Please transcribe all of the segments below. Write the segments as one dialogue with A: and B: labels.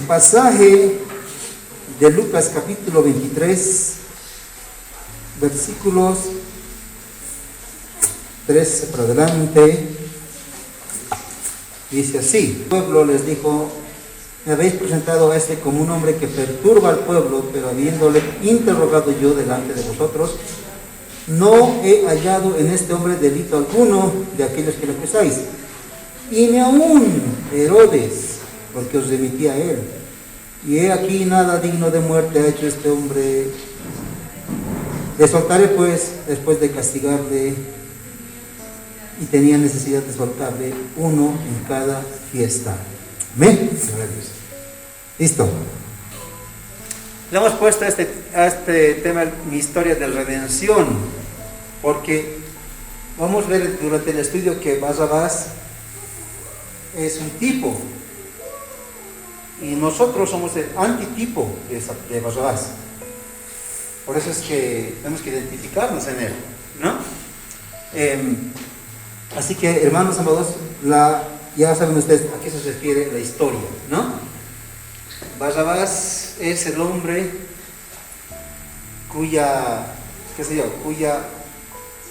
A: pasaje de Lucas capítulo 23, versículos 13 para adelante, dice así: el pueblo les dijo: me habéis presentado a este como un hombre que perturba al pueblo, pero habiéndole interrogado yo delante de vosotros, no he hallado en este hombre delito alguno de aquellos que lo acusáis, y ni aún Herodes, porque os remití a él. Y he aquí nada digno de muerte ha hecho este hombre. Le soltaré pues después de castigarle, y tenía necesidad de soltarle uno en cada fiesta. Amén. Listo. Le hemos puesto a este tema mi historia de redención, porque vamos a ver durante el estudio que Barrabás es un tipo, y nosotros somos el antitipo de Barrabás. Por eso es que tenemos que identificarnos en él, ¿no? Así que, hermanos amados, ya saben ustedes a qué se refiere la historia, ¿no? Barrabás es el hombre cuya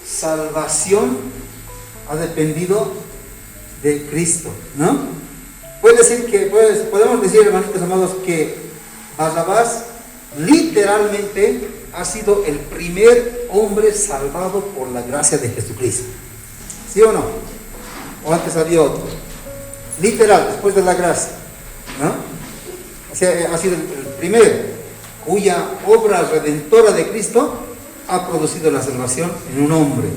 A: salvación ha dependido de Cristo, ¿no? Podemos decir, hermanitos amados, que Barrabás literalmente ha sido el primer hombre salvado por la gracia de Jesucristo. ¿Sí o no? ¿O antes había otro? Literal, después de la gracia, ¿no? O sea, ha sido el primero cuya obra redentora de Cristo ha producido la salvación en un hombre.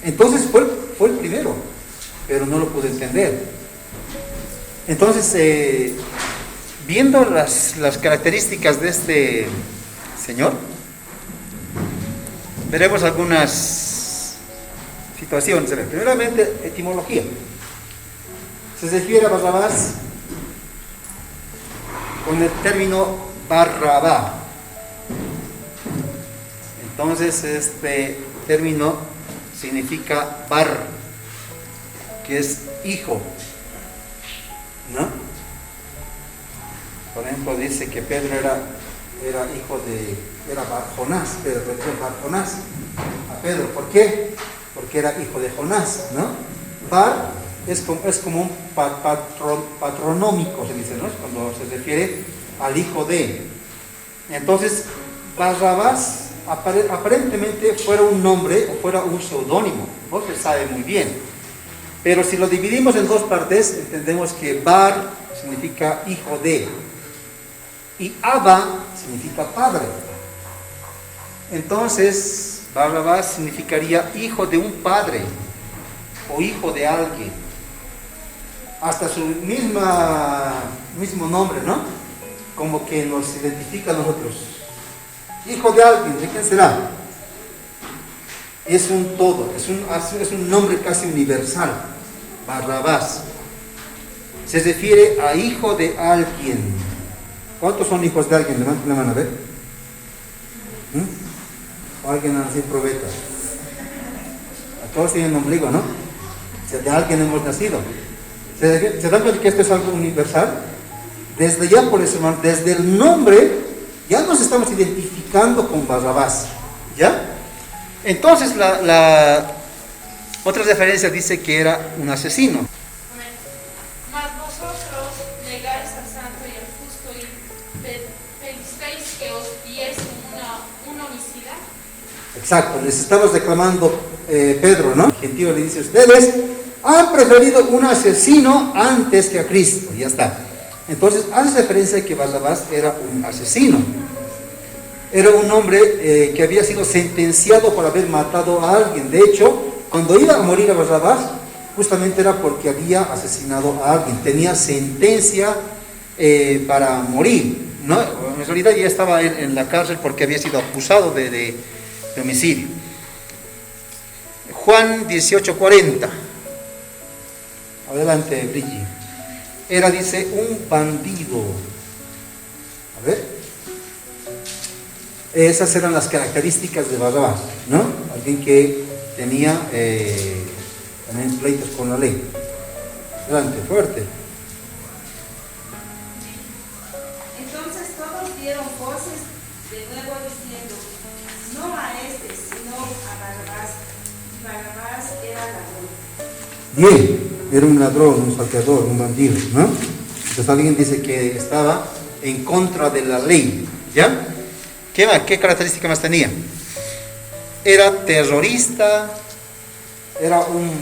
A: Entonces fue el primero, pero no lo pude entender. Entonces, viendo las características de este señor, veremos algunas situaciones. Primeramente, etimología. Se refiere a Barrabás con el término Barrabá. Entonces, este término significa bar, que es hijo, ¿no? Por ejemplo, dice que Pedro era hijo era Jonás, Pedro Bar Jonás a Pedro. ¿Por qué? Porque era hijo de Jonás, ¿no? Bar es como un patronómico, se dice, ¿no? Cuando se refiere al hijo de. Entonces, Barrabás aparentemente fuera un nombre o fuera un seudónimo, no se sabe muy bien. Pero si lo dividimos en dos partes, entendemos que Bar significa hijo de, y Abba significa padre. Entonces, Barrabás significaría hijo de un padre o hijo de alguien. Hasta su mismo nombre, ¿no? Como que nos identifica a nosotros. Hijo de alguien, ¿de quién será? Es un todo, es un nombre casi universal. Barrabás se refiere a hijo de alguien. ¿Cuántos son hijos de alguien? Levanten la mano, a ver. ¿O alguien así probeta? A todos tienen ombligo, ¿no? O sea, de alguien hemos nacido. ¿Se dan cuenta que esto es algo universal? Desde ya, por eso, hermano, desde el nombre ya nos estamos identificando con Barrabás, ¿ya? Entonces, la otra referencia dice que era un asesino.
B: Mas vosotros negáis al santo y al justo y pedisteis que os diese un homicida.
A: Exacto, les estamos reclamando Pedro, ¿no? El gentío le dice: ustedes han preferido un asesino antes que a Cristo. Ya está. Entonces, hace referencia a que Barrabás era un asesino. Era un hombre que había sido sentenciado por haber matado a alguien. De hecho, cuando iba a morir a Barrabás, justamente era porque había asesinado a alguien. Tenía sentencia para morir, ¿no? En realidad ya estaba en la cárcel porque había sido acusado de homicidio. Juan 18:40. Adelante, Brigitte. Era, dice, un bandido. A ver. Esas eran las características de Barrabás, ¿no? Alguien que tenía también pleitos con la ley. Adelante, fuerte. Bien, era un ladrón, un salteador, un bandido, ¿no? Entonces alguien dice que estaba en contra de la ley, ¿ya? ¿Qué característica más tenía? Era terrorista, era un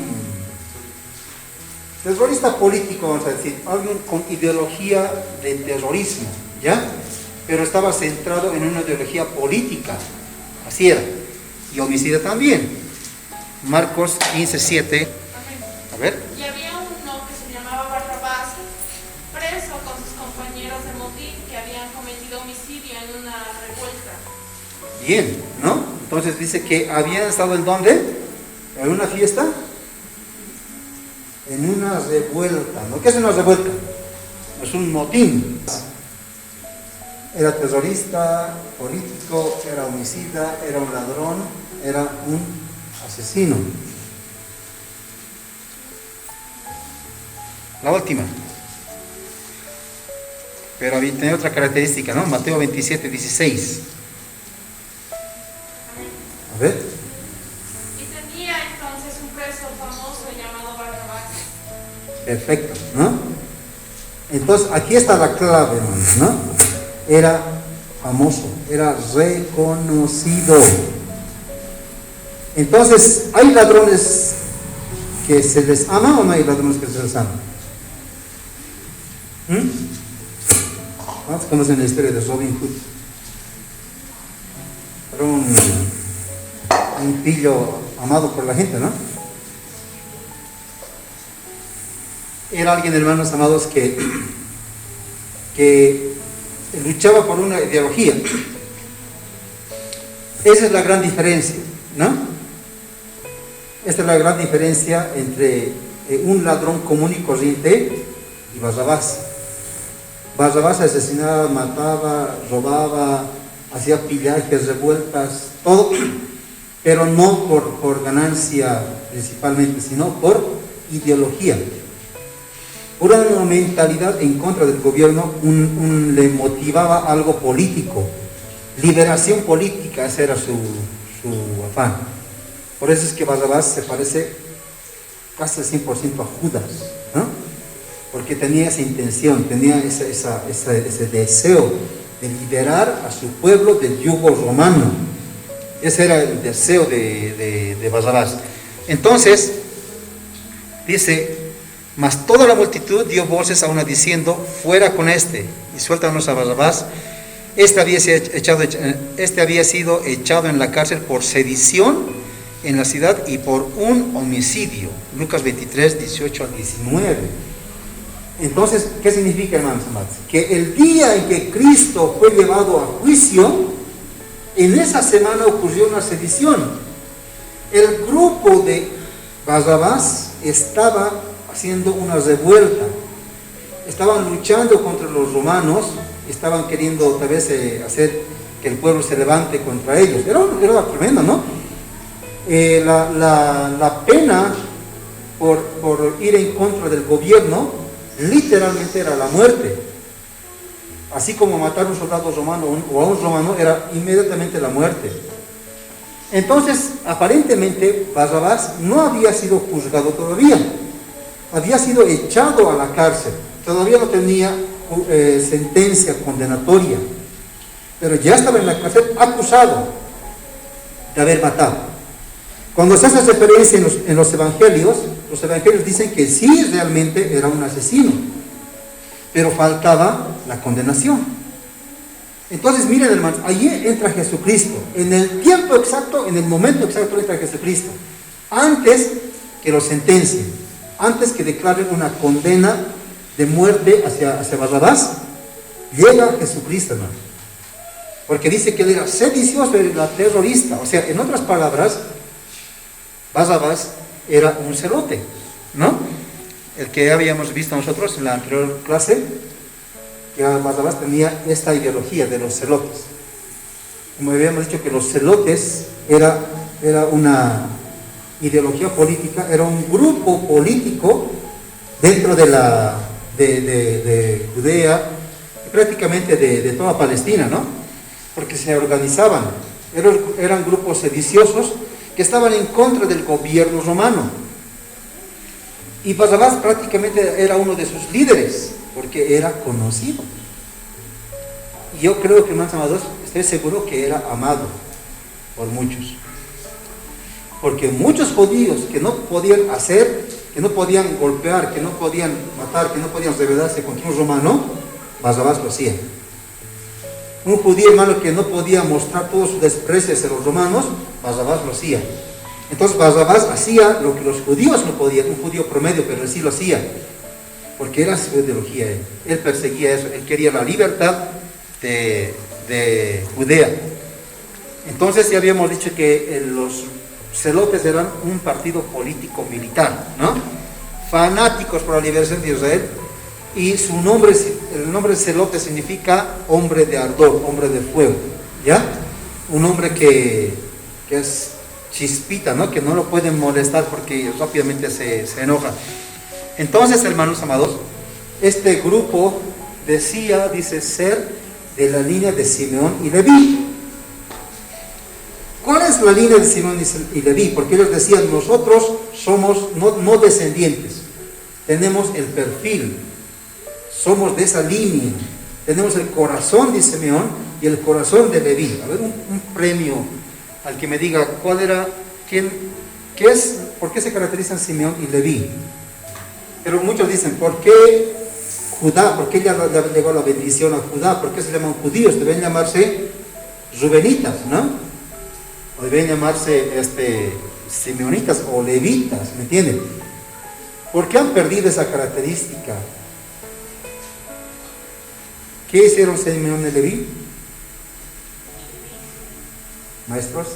A: terrorista político, vamos a decir, alguien con ideología de terrorismo, ¿ya? Pero estaba centrado en una ideología política, así era, y homicida también. Marcos 15:7, a ver.
B: Y había uno que se llamaba Barrabás, preso con sus compañeros de motín que habían cometido homicidio en una revuelta.
A: Bien, ¿no? Entonces dice que habían estado en ¿dónde? ¿En una fiesta? En una revuelta, ¿no? ¿Qué es una revuelta? Es un motín. Era terrorista, político, era homicida, era un ladrón, era un asesino. La última. Pero tiene otra característica, ¿no? Mateo 27:16. A ver.
B: Y tenía entonces un preso famoso llamado Barrabás.
A: Perfecto, ¿no? Entonces, aquí está la clave, hermanos, ¿no? Era famoso, era reconocido. Entonces, ¿hay ladrones que se les ama o no hay ladrones que se les ama? ¿Cuántos conocen la historia de Robin Hood? Era un pillo amado por la gente, ¿no? Era alguien, hermanos amados, que luchaba por una ideología. Esa es la gran diferencia, ¿no? Esta es la gran diferencia entre un ladrón común y corriente y Barrabás. Barrabás asesinaba, mataba, robaba, hacía pillajes, revueltas, todo, pero no por ganancia principalmente, sino por ideología. Una mentalidad en contra del gobierno, le motivaba algo político, liberación política, ese era su afán. Por eso es que Barrabás se parece casi al 100% a Judas, ¿no? Porque tenía esa intención, tenía ese deseo de liberar a su pueblo del yugo romano. Ese era el deseo de Barrabás. Entonces, dice: mas toda la multitud dio voces a una diciendo: fuera con este, y suéltanos a Barrabás. Este había sido echado en la cárcel por sedición en la ciudad y por un homicidio. Lucas 23:18-19. Entonces, ¿qué significa, hermanos amados? Que el día en que Cristo fue llevado a juicio, en esa semana ocurrió una sedición. El grupo de Barrabás estaba haciendo una revuelta, estaban luchando contra los romanos, estaban queriendo tal vez hacer que el pueblo se levante contra ellos. Era tremendo, ¿no? La pena por ir en contra del gobierno literalmente era la muerte. Así como matar a un soldado romano o a un romano era inmediatamente la muerte. Entonces, aparentemente Barrabás no había sido juzgado todavía, había sido echado a la cárcel, todavía no tenía sentencia condenatoria, pero ya estaba en la cárcel acusado de haber matado. Cuando se hace referencia en los evangelios dicen que sí, realmente era un asesino, pero faltaba la condenación. Entonces, miren, hermanos, allí entra Jesucristo, en el tiempo exacto, en el momento exacto entra Jesucristo, antes que lo sentencien, antes que declaren una condena de muerte hacia Barrabás, llega Jesucristo, hermano. Porque dice que él era sedicioso, era terrorista. O sea, en otras palabras, Barrabás era un celote, ¿no? El que habíamos visto nosotros en la anterior clase, que Barrabás tenía esta ideología de los celotes. Como habíamos dicho, que los celotes era una ideología política, era un grupo político dentro de Judea, prácticamente de toda Palestina, ¿no? Porque se organizaban, eran grupos sediciosos que estaban en contra del gobierno romano. Y Barrabás prácticamente era uno de sus líderes, porque era conocido. Y yo creo que, hermanos amados, estoy seguro que era amado por muchos. Porque muchos judíos que no podían hacer, que no podían golpear, que no podían matar, que no podían rebelarse contra un romano, Barrabás lo hacía. Un judío, hermano, que no podía mostrar todo su desprecio hacia los romanos, Barrabás lo hacía. Entonces Barrabás hacía lo que los judíos no podían, un judío promedio, pero él sí lo hacía, porque era su ideología. Él perseguía eso, él quería la libertad de Judea. Entonces ya habíamos dicho que los celotes eran un partido político militar, ¿no? Fanáticos por la liberación de Israel, y su nombre, el nombre celote significa hombre de ardor, hombre de fuego, ¿ya? Un hombre que es chispita, ¿no? Que no lo pueden molestar porque rápidamente se enoja. Entonces, hermanos amados, este grupo dice ser de la línea de Simeón y Leví. ¿Cuál es la línea de Simeón y Leví? Porque ellos decían, nosotros somos no descendientes, tenemos el perfil, somos de esa línea, tenemos el corazón de Simeón y el corazón de Leví. A ver, un premio al que me diga cuál era, qué es, por qué se caracterizan Simeón y Leví. Pero muchos dicen, ¿por qué Judá? ¿Por qué ya le llegó la bendición a Judá? ¿Por qué se llaman judíos? Deben llamarse rubenitas, ¿no? O deben llamarse simeonitas o levitas, ¿me entienden? ¿Por qué han perdido esa característica? ¿Qué hicieron Simeón y Leví? Maestros.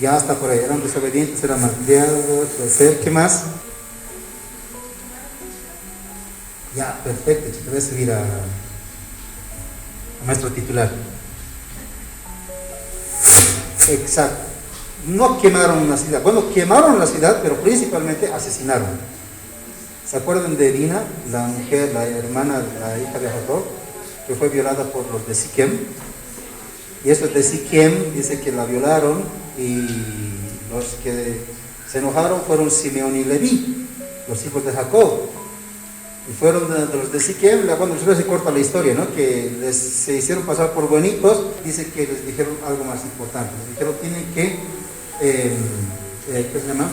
A: Ya está por ahí, eran desobedientes, eran malcriados, ¿qué más? Ya, perfecto, te voy a seguir a maestro titular. Exacto. No quemaron la ciudad, bueno, quemaron la ciudad, pero principalmente asesinaron. ¿Se acuerdan de Dina, la mujer, la hermana, la hija de Jacob, que fue violada por los de Siquem? Y estos de Siquem dice que la violaron, y los que se enojaron fueron Simeón y Leví, los hijos de Jacob. Y fueron de los de Siquem, cuando se corta la historia, ¿no? Que se hicieron pasar por bonitos, dice que les dijeron algo más importante. Les dijeron, tienen que, ¿qué se llama?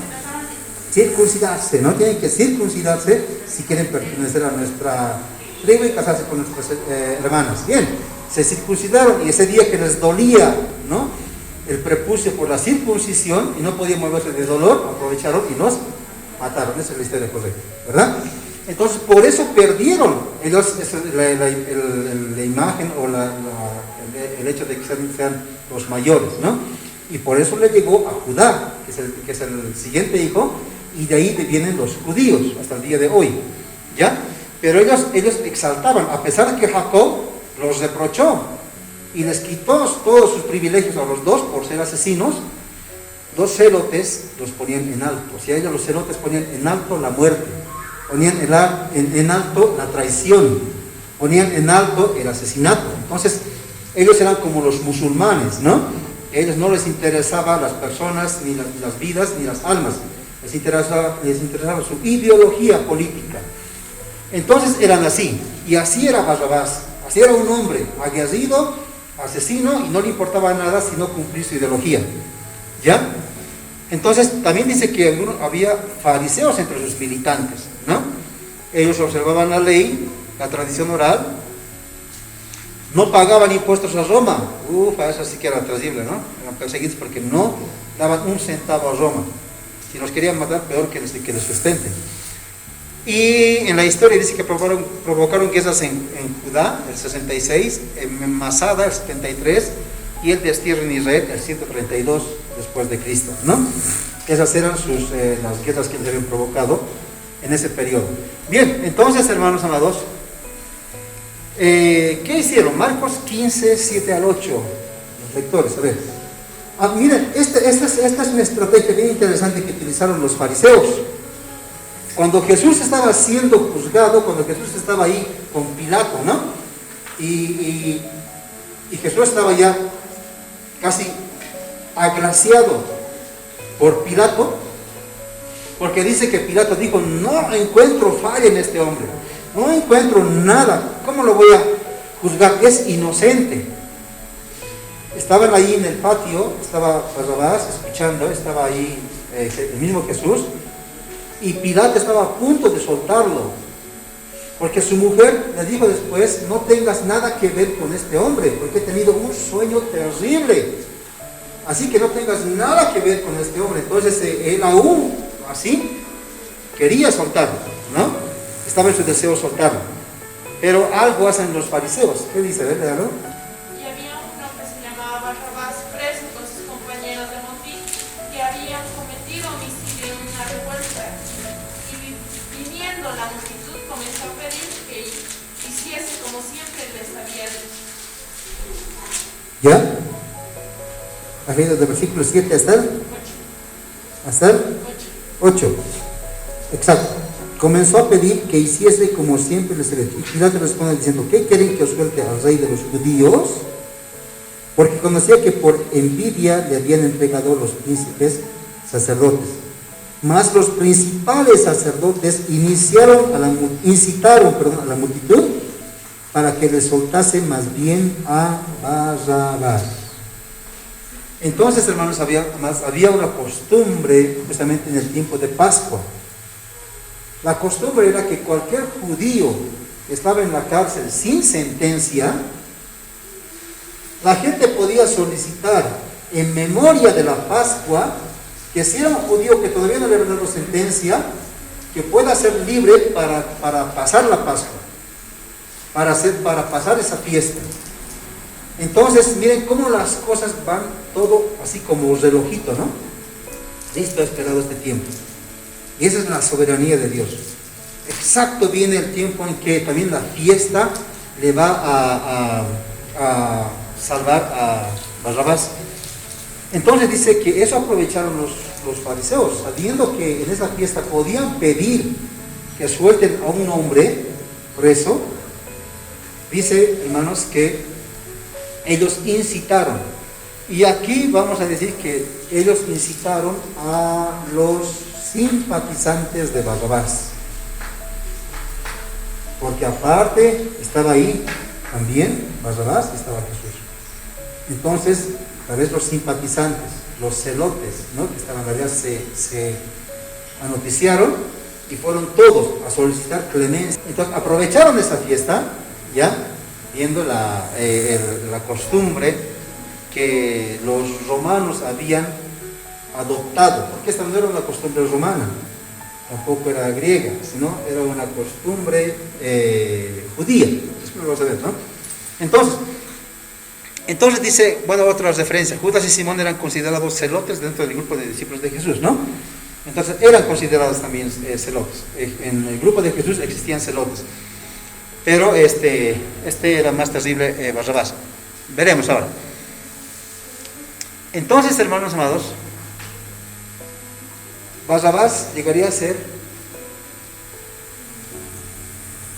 A: Circuncidarse, ¿no? Tienen que circuncidarse si quieren pertenecer a nuestra tribu y casarse con nuestras hermanas. Bien, se circuncidaron, y ese día que les dolía, ¿no?, el prepucio por la circuncisión y no podían moverse de dolor, aprovecharon y los mataron. Esa es la historia correcta, ¿verdad? Entonces, por eso perdieron ellos la imagen o el hecho de que sean los mayores, ¿no? Y por eso le llegó a Judá, que es el siguiente hijo, y de ahí vienen los judíos hasta el día de hoy, ¿ya? Pero ellos exaltaban, a pesar de que Jacob los reprochó y les quitó todos sus privilegios a los dos por ser asesinos. Los celotes los ponían en alto. O sea, ellos, los celotes, ponían en alto la muerte, ponían en alto la traición, ponían en alto el asesinato. Entonces, ellos eran como los musulmanes, ¿no? A ellos no les interesaban las personas, ni las vidas, ni las almas. Les interesaba su ideología política. Entonces eran así. Y así era Barrabás. Así era un hombre aguerrido, asesino, y no le importaba nada sino cumplir su ideología, ¿ya? Entonces también dice que había fariseos entre sus militantes, ¿no? Ellos observaban la ley, la tradición oral, no pagaban impuestos a Roma. Eso sí que era terrible, ¿no? Eran perseguidos porque no daban un centavo a Roma. Si los querían matar, peor que les sustenten. Y en la historia dice que provocaron guerras en Judá, el 66, en Masada, el 73, y el destierro en Israel, el 132 después de Cristo, ¿no? Esas eran las guerras que les habían provocado en ese periodo. Bien, entonces, hermanos amados, ¿qué hicieron? Marcos 15, 7 al 8, los lectores, a ver. Miren, esta es una estrategia bien interesante que utilizaron los fariseos. Cuando Jesús estaba siendo juzgado, cuando Jesús estaba ahí con Pilato, ¿no? Y Jesús estaba ya casi agraciado por Pilato, porque dice que Pilato dijo, no encuentro falla en este hombre, no encuentro nada, ¿cómo lo voy a juzgar? Es inocente. Estaban ahí en el patio, estaba Barrabás escuchando, estaba ahí el mismo Jesús, y Pilato estaba a punto de soltarlo, porque su mujer le dijo después, no tengas nada que ver con este hombre, porque he tenido un sueño terrible, así que no tengas nada que ver con este hombre. Entonces él aún así quería soltarlo, ¿no? Estaba en su deseo soltarlo, pero algo hacen los fariseos. ¿Qué dice? ¿Verdad?
B: Y había uno que se llamaba Barrabás, preso con sus compañeros de motín, que habían cometido homicidio en una revuelta. Y viniendo la multitud comenzó a pedir que hiciese como siempre les había dicho.
A: ¿Ya? ¿Has leído del versículo 7 hasta el 8? Exacto. Comenzó a pedir que hiciese como siempre les había dicho. Y Pilato responde diciendo, ¿qué quieren que os suelte al rey de los judíos? Porque conocía que por envidia le habían entregado los príncipes sacerdotes. Mas los principales sacerdotes incitaron a la multitud para que le soltase más bien a Barrabás. Entonces, hermanos, había una costumbre justamente en el tiempo de Pascua. La costumbre era que cualquier judío que estaba en la cárcel sin sentencia, la gente podía solicitar en memoria de la Pascua que si era un judío que todavía no le había dado sentencia, que pueda ser libre para pasar la Pascua, para pasar esa fiesta. Entonces, miren cómo las cosas van todo así como relojito, ¿no? Listo, ha esperado este tiempo. Y esa es la soberanía de Dios. Exacto viene el tiempo en que también la fiesta le va a salvar a Barrabás. Entonces dice que eso aprovecharon los fariseos, sabiendo que en esa fiesta podían pedir que suelten a un hombre preso. Dice, hermanos, que ellos incitaron. Y aquí vamos a decir que ellos incitaron a los simpatizantes de Barrabás, porque aparte estaba ahí también Barrabás y estaba Jesús. Entonces, tal vez los simpatizantes, los celotes, ¿no?, que estaban allá se anoticiaron y fueron todos a solicitar clemencia. Entonces aprovecharon esa fiesta, ya viendo la costumbre que los romanos habían adoptado, porque esta no era una costumbre romana, tampoco era griega, sino era una costumbre judía. Eso lo vamos a ver, ¿no? Entonces dice, bueno, otra referencia, Judas y Simón eran considerados celotes dentro del grupo de discípulos de Jesús, ¿no? Entonces eran considerados también celotes. En el grupo de Jesús existían celotes, pero este era más terrible, Barrabás. Veremos ahora. Entonces, hermanos amados, Barrabás llegaría a ser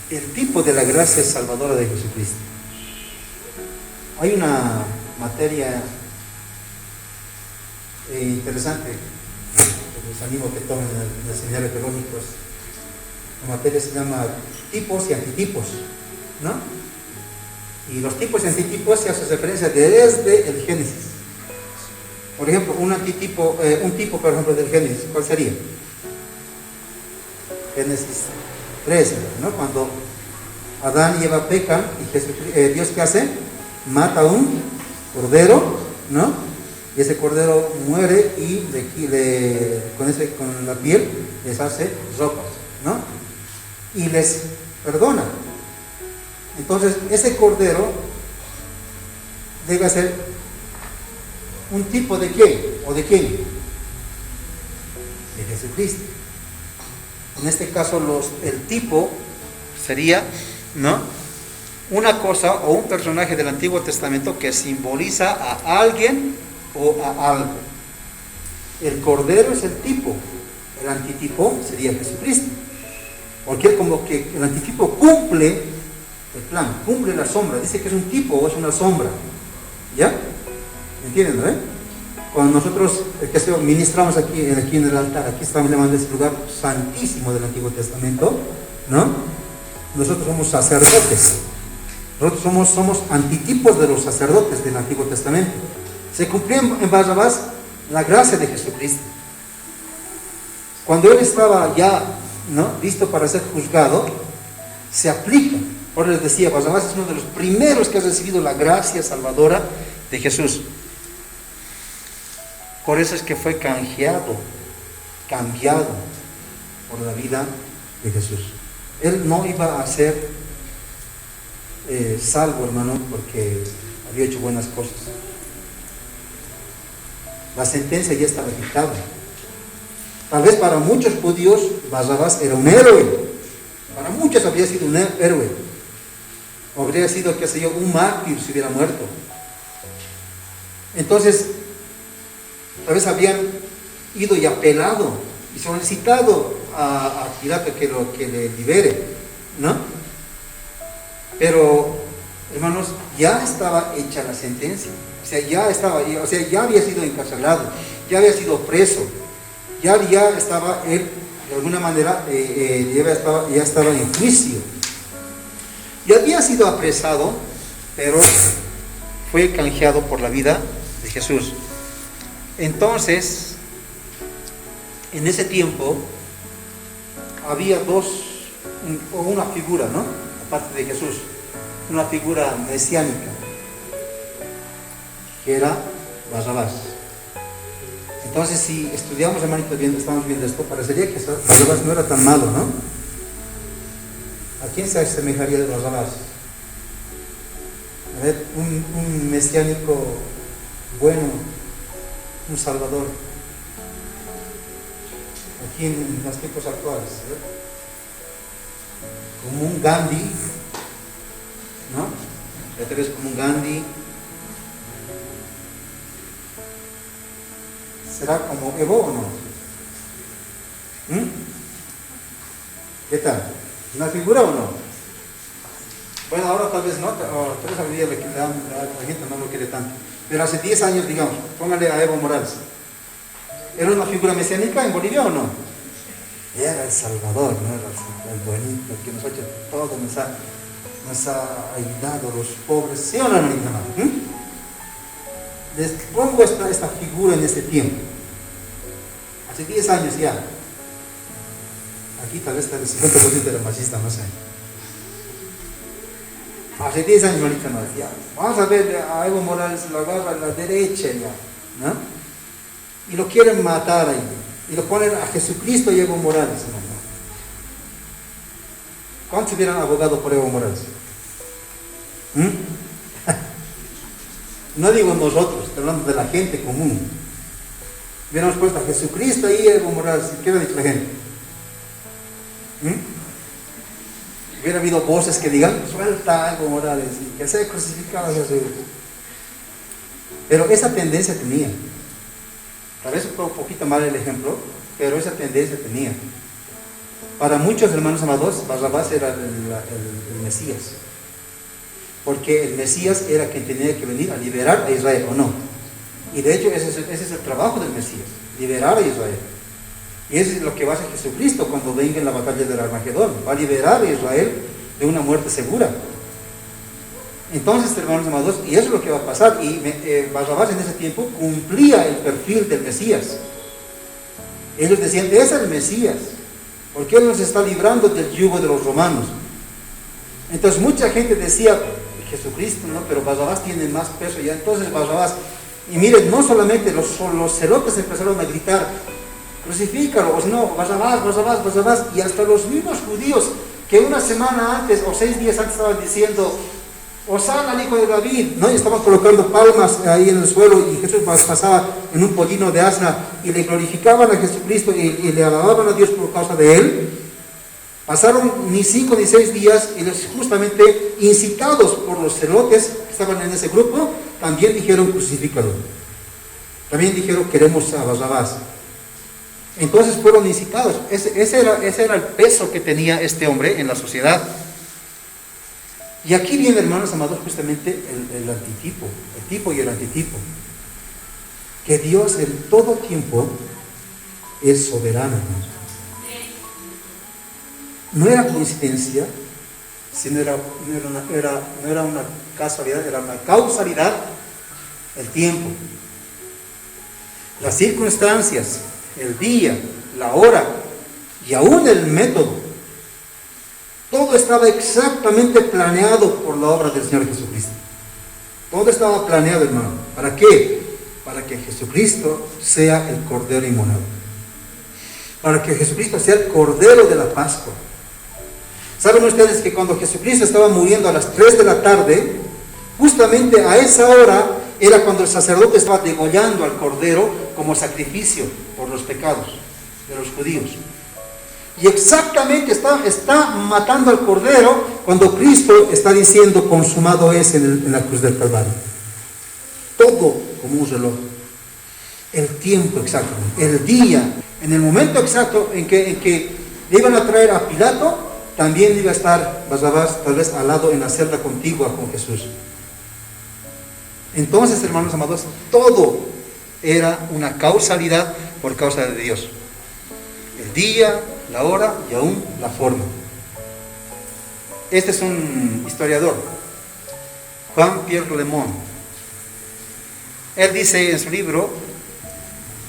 A: el tipo de la gracia salvadora de Jesucristo. Hay una materia interesante que les animo a que tomen en el seminario teológicos. La materia se llama tipos y antitipos, ¿no? Y los tipos y antitipos se hace referencia desde el Génesis. Por ejemplo, un tipo, por ejemplo, del Génesis, ¿cuál sería? Génesis 13, ¿no? Cuando Adán y Eva pecan y Dios, ¿qué hace? Mata a un cordero, ¿no? Y ese cordero muere y con la piel les hace ropas, ¿no? Y les perdona. Entonces, ese cordero debe ser un tipo de quién, o de quién, de Jesucristo. En este caso, el tipo sería, ¿no?, una cosa o un personaje del Antiguo Testamento que simboliza a alguien o a algo. El cordero es el tipo, el antitipo sería Jesucristo, porque como que el antitipo cumple el plan, cumple la sombra. Dice que es un tipo o es una sombra, ¿ya? ¿Entienden, no? cuando nosotros ministramos aquí en el altar, aquí estamos llamando ese lugar santísimo del Antiguo Testamento, ¿no? Nosotros somos sacerdotes. Nosotros somos antitipos de los sacerdotes del Antiguo Testamento. Se cumplió en Barrabás la gracia de Jesucristo. Cuando él estaba ya, ¿no?, listo para ser juzgado, se aplica. Por les decía, Barrabás es uno de los primeros que ha recibido la gracia salvadora de Jesús. Por eso es que fue cambiado por la vida de Jesús. Él no iba a ser salvo, hermano, porque había hecho buenas cosas. La sentencia ya estaba dictada. Tal vez para muchos judíos Barrabás era un héroe. Para muchos habría sido un héroe. O habría sido, qué sé yo, un mártir si hubiera muerto. Entonces, tal vez habían ido y apelado y solicitado a Pilato que le libere, ¿no? Pero, hermanos, ya estaba hecha la sentencia. Ya había sido encarcelado, ya había sido preso, ya estaba él, de alguna manera, ya estaba en juicio. Ya había sido apresado, pero fue canjeado por la vida de Jesús. Entonces, en ese tiempo, había una figura, ¿no?, aparte de Jesús, una figura mesiánica, que era Barrabás. Entonces, si estudiamos, hermanito, estamos viendo esto, parecería que Barrabás no era tan malo, ¿no? ¿A quién se asemejaría de Barrabás? A ver, un mesiánico bueno, un salvador, aquí en los tiempos actuales, ¿eh? Como un Gandhi, ¿no? Ya te ves como un Gandhi. ¿Será como Evo o no? ¿Qué tal? ¿Una figura o no? Bueno, ahora tal vez no, tal vez habría la gente no lo quiere tanto. Pero hace 10 años, digamos, póngale a Evo Morales. ¿Era una figura mesiánica en Bolivia o no? Era el Salvador, no era el bonito, el que nos ha hecho todo, nos ha ayudado a los pobres. ¿Sí o no, hermanito? Les pongo esta figura en este tiempo. Hace 10 años ya. Aquí tal vez está el 50% de la machista, no sé. Hace 10 años, hermanito, no, ya. Vamos a ver a Evo Morales, lo agarra a la derecha ya, ¿no? Y lo quieren matar ahí. Y lo ponen a Jesucristo y Evo Morales, hermano. ¿Cuántos hubieran abogado por Evo Morales? No digo nosotros, estoy hablando de la gente común. Hubiéramos puesto a Jesucristo y Evo Morales. ¿Qué hubiera dicho la gente? Hubiera habido voces que digan, suelta a Evo Morales y que sea crucificado a Jesús. Pero esa tendencia tenía. Tal vez fue un poquito mal el ejemplo, pero esa tendencia tenía. Para muchos hermanos amados, Barrabás era el Mesías. Porque el Mesías era quien tenía que venir a liberar a Israel, ¿o no? Y de hecho ese es el trabajo del Mesías, liberar a Israel. Y eso es lo que va a hacer Jesucristo cuando venga en la batalla del Armagedón. Va a liberar a Israel de una muerte segura. Entonces, hermanos amados, y eso es lo que va a pasar. Y Barrabás en ese tiempo cumplía el perfil del Mesías. Ellos decían, ese es el Mesías, porque Él nos está librando del yugo de los romanos. Entonces mucha gente decía, Jesucristo, ¿no? Pero Barrabás tiene más peso ya. Entonces Barrabás, y miren, no solamente los celotes empezaron a gritar, crucifícalo, o si no, Barrabás, Barrabás, Barrabás, y hasta los mismos judíos que una semana antes o 6 días antes estaban diciendo, Hosana al hijo de David, ¿no? Y estaban colocando palmas ahí en el suelo, y Jesús pasaba en un pollino de asna y le glorificaban a Jesucristo y le alababan a Dios por causa de él. Pasaron ni 5 ni 6 días y justamente incitados por los celotes que estaban en ese grupo, también dijeron crucifícalo. También dijeron queremos a Barrabás. Entonces fueron incitados. Ese era el peso que tenía este hombre en la sociedad. Y aquí viene, hermanos amados, justamente el antitipo, el tipo y el antitipo. que Dios en todo tiempo es soberano, hermanos. No era coincidencia, sino no era una casualidad, era una causalidad, el tiempo, las circunstancias, el día, la hora y aún el método. Todo estaba exactamente planeado por la obra del Señor Jesucristo. Todo estaba planeado, hermano. ¿Para qué? Para que Jesucristo sea el Cordero inmolado. Para que Jesucristo sea el Cordero de la Pascua. ¿Saben ustedes que cuando Jesucristo estaba muriendo a las 3 de la tarde, justamente a esa hora era cuando el sacerdote estaba degollando al Cordero como sacrificio por los pecados de los judíos? Y exactamente está matando al Cordero cuando Cristo está diciendo: consumado es en la cruz del Calvario. Todo como un reloj. El tiempo exacto, el día, en el momento exacto en que le iban a traer a Pilato, también iba a estar Barrabás tal vez al lado en la celda contigua con Jesús. Entonces, hermanos amados, todo era una causalidad por causa de Dios. El día, la hora y aún la forma. Este es un historiador, Jean-Pierre Lemon. Él dice en su libro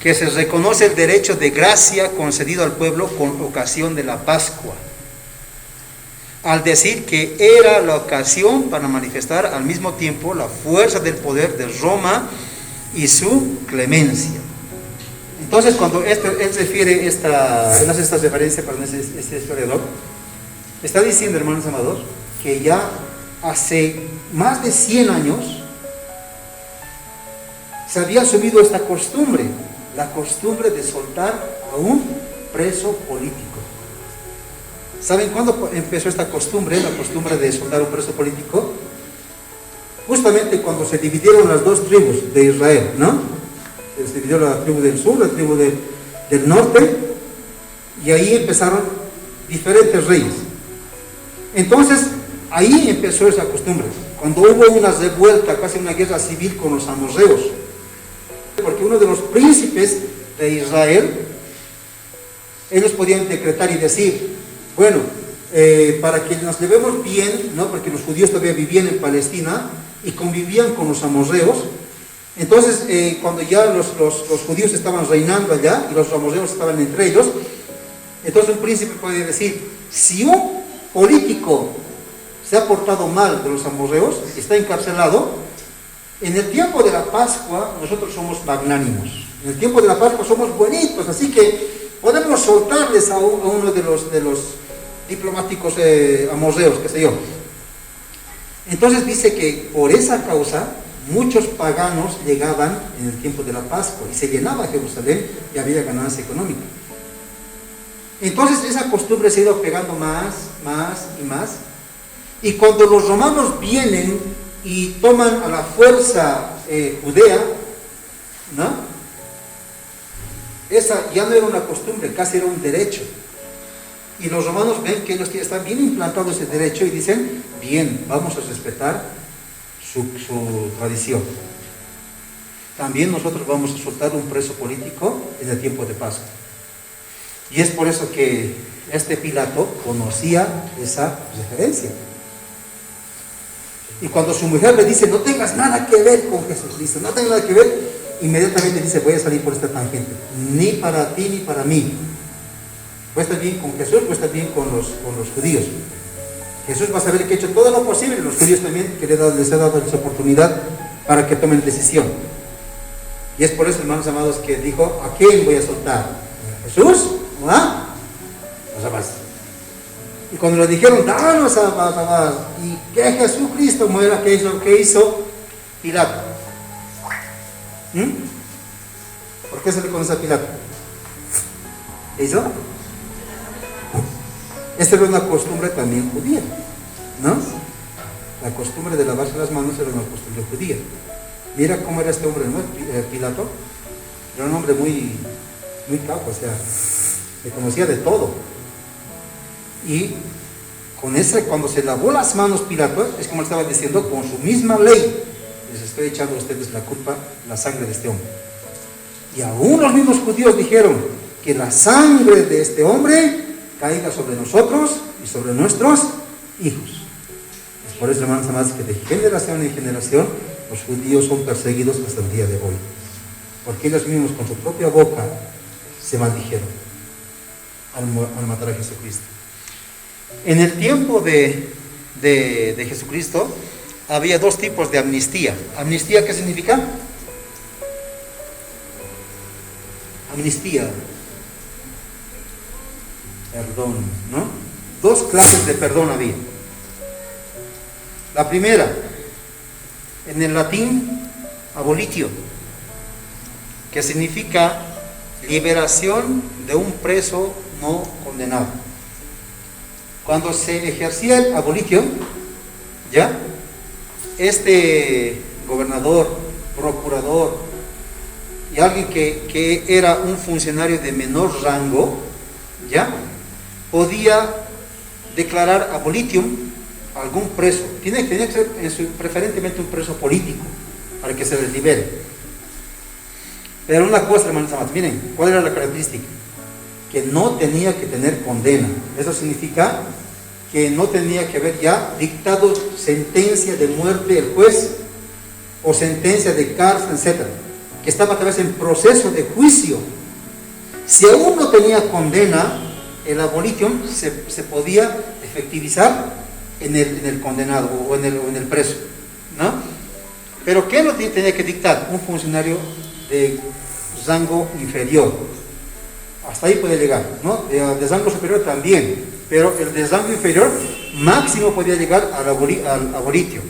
A: que se reconoce el derecho de gracia concedido al pueblo con ocasión de la Pascua, al decir que era la ocasión para manifestar al mismo tiempo la fuerza del poder de Roma y su clemencia. Entonces, cuando él refiere él hace esta referencia para este historiador, está diciendo, hermanos amados, que ya hace más de 100 años se había asumido esta costumbre, la costumbre de soltar a un preso político. ¿Saben cuándo empezó esta costumbre, la costumbre de soltar a un preso político? Justamente cuando se dividieron las dos tribus de Israel, ¿no? Se dividió la tribu del sur, la tribu del norte, y ahí empezaron diferentes reyes. Entonces, ahí empezó esa costumbre, cuando hubo una revuelta, casi una guerra civil con los amorreos, porque uno de los príncipes de Israel, ellos podían decretar y decir: bueno, para que nos llevemos bien, ¿no? Porque los judíos todavía vivían en Palestina y convivían con los amorreos. Entonces, cuando ya los judíos estaban reinando allá y los amorreos estaban entre ellos, entonces un príncipe podía decir: si un político se ha portado mal de los amorreos, está encarcelado, en el tiempo de la Pascua nosotros somos magnánimos, en el tiempo de la Pascua somos bonitos, así que podemos soltarles a uno de los diplomáticos amorreos, qué sé yo. Entonces dice que por esa causa muchos paganos llegaban en el tiempo de la Pascua y se llenaba Jerusalén y había ganancia económica. Entonces esa costumbre se ha ido pegando más y más. Y cuando los romanos vienen y toman a la fuerza Judea, ¿no? Esa ya no era una costumbre, casi era un derecho. Y los romanos ven que ellos están bien implantados ese derecho y dicen: bien, vamos a respetar su tradición. También nosotros vamos a soltar un preso político en el tiempo de Pascua. Y es por eso que este Pilato conocía esa referencia. Y cuando su mujer le dice: no tengas nada que ver con Jesucristo, no tengas nada que ver, inmediatamente dice: voy a salir por esta tangente, ni para ti ni para mí. Puede estar bien con Jesús, puede estar bien con los judíos. Jesús va a saber que ha hecho todo lo posible, los judíos también, que les ha dado esa oportunidad para que tomen decisión. Y es por eso, hermanos amados, que dijo: ¿a quién voy a soltar? ¿A Jesús? ¿O a Barrabás? Y cuando le dijeron: danos a Barrabás, y que Jesucristo muera, ¿qué es lo que hizo Pilato? ¿Por qué se le conoce a Pilato? ¿Qué hizo? Esta era una costumbre también judía, ¿no? La costumbre de lavarse las manos era una costumbre judía. Mira cómo era este hombre, ¿no? Pilato. Era un hombre muy capo, o sea, se conocía de todo. Y cuando se lavó las manos Pilato, es como le estaba diciendo: con su misma ley les estoy echando a ustedes la culpa, la sangre de este hombre. Y aún los mismos judíos dijeron que la sangre de este hombre caiga sobre nosotros y sobre nuestros hijos. Es por eso, hermanos amados, que de generación en generación los judíos son perseguidos hasta el día de hoy. Porque ellos mismos con su propia boca se maldijeron al matar a Jesucristo. En el tiempo de Jesucristo había dos tipos de amnistía. ¿Amnistía qué significa? Amnistía, perdón, ¿no? Dos clases de perdón había. La primera, en el latín, abolitio, que significa liberación de un preso no condenado. Cuando se ejercía el abolitio, ¿ya? Este gobernador, procurador y alguien que era un funcionario de menor rango, ¿ya? Podía declarar abolitium a algún preso. Tenía que ser preferentemente un preso político para que se les libere. Pero una cosa, hermanos amados, miren, ¿cuál era la característica? Que no tenía que tener condena. Eso significa que no tenía que haber ya dictado sentencia de muerte el juez o sentencia de cárcel, etc. Que estaba tal vez en proceso de juicio. Si aún no tenía condena, el abolitium se podía efectivizar en el condenado o en el preso, ¿no? Pero ¿qué lo tenía que dictar? Un funcionario de rango inferior. Hasta ahí puede llegar, ¿no? De rango superior también, pero el de rango inferior máximo podía llegar al abolitio.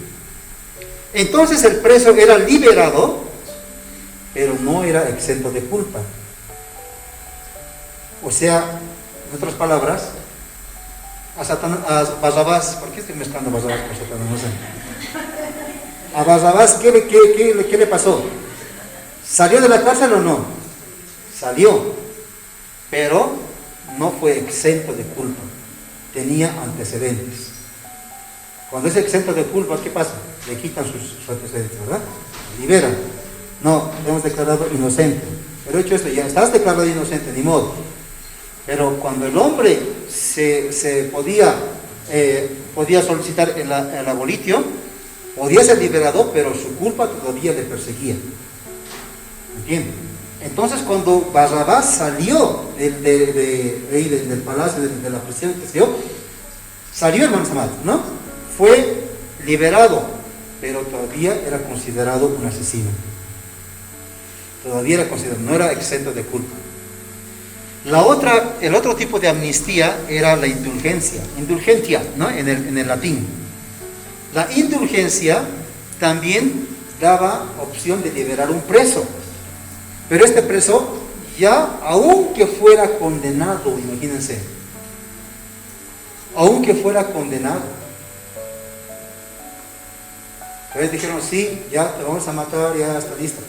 A: Entonces el preso era liberado, pero no era exento de culpa. O sea, en otras palabras, a Barrabás, ¿por qué estoy mezclando Barrabás con Satanás? No sé. A Barrabás, ¿qué le pasó? ¿Salió de la cárcel o no? Salió, pero no fue exento de culpa, tenía antecedentes. Cuando es exento de culpa, ¿qué pasa? Le quitan sus antecedentes, ¿verdad? Liberan. No, te hemos declarado inocente. Pero hecho esto, ya estás declarado inocente, ni modo. Pero cuando el hombre se podía solicitar el abolitio, podía ser liberado, pero su culpa todavía le perseguía. ¿Entienden? Entonces cuando Barrabás salió del palacio, de la prisión, salió, hermanos amados, ¿no? Fue liberado, pero todavía era considerado un asesino. Todavía era considerado, no era exento de culpa. El otro tipo de amnistía era la indulgencia, ¿no? en el latín. La indulgencia también daba opción de liberar un preso, pero este preso ya, aunque fuera condenado, imagínense, aunque fuera condenado, entonces dijeron, sí, ya te vamos a matar, ya está listo,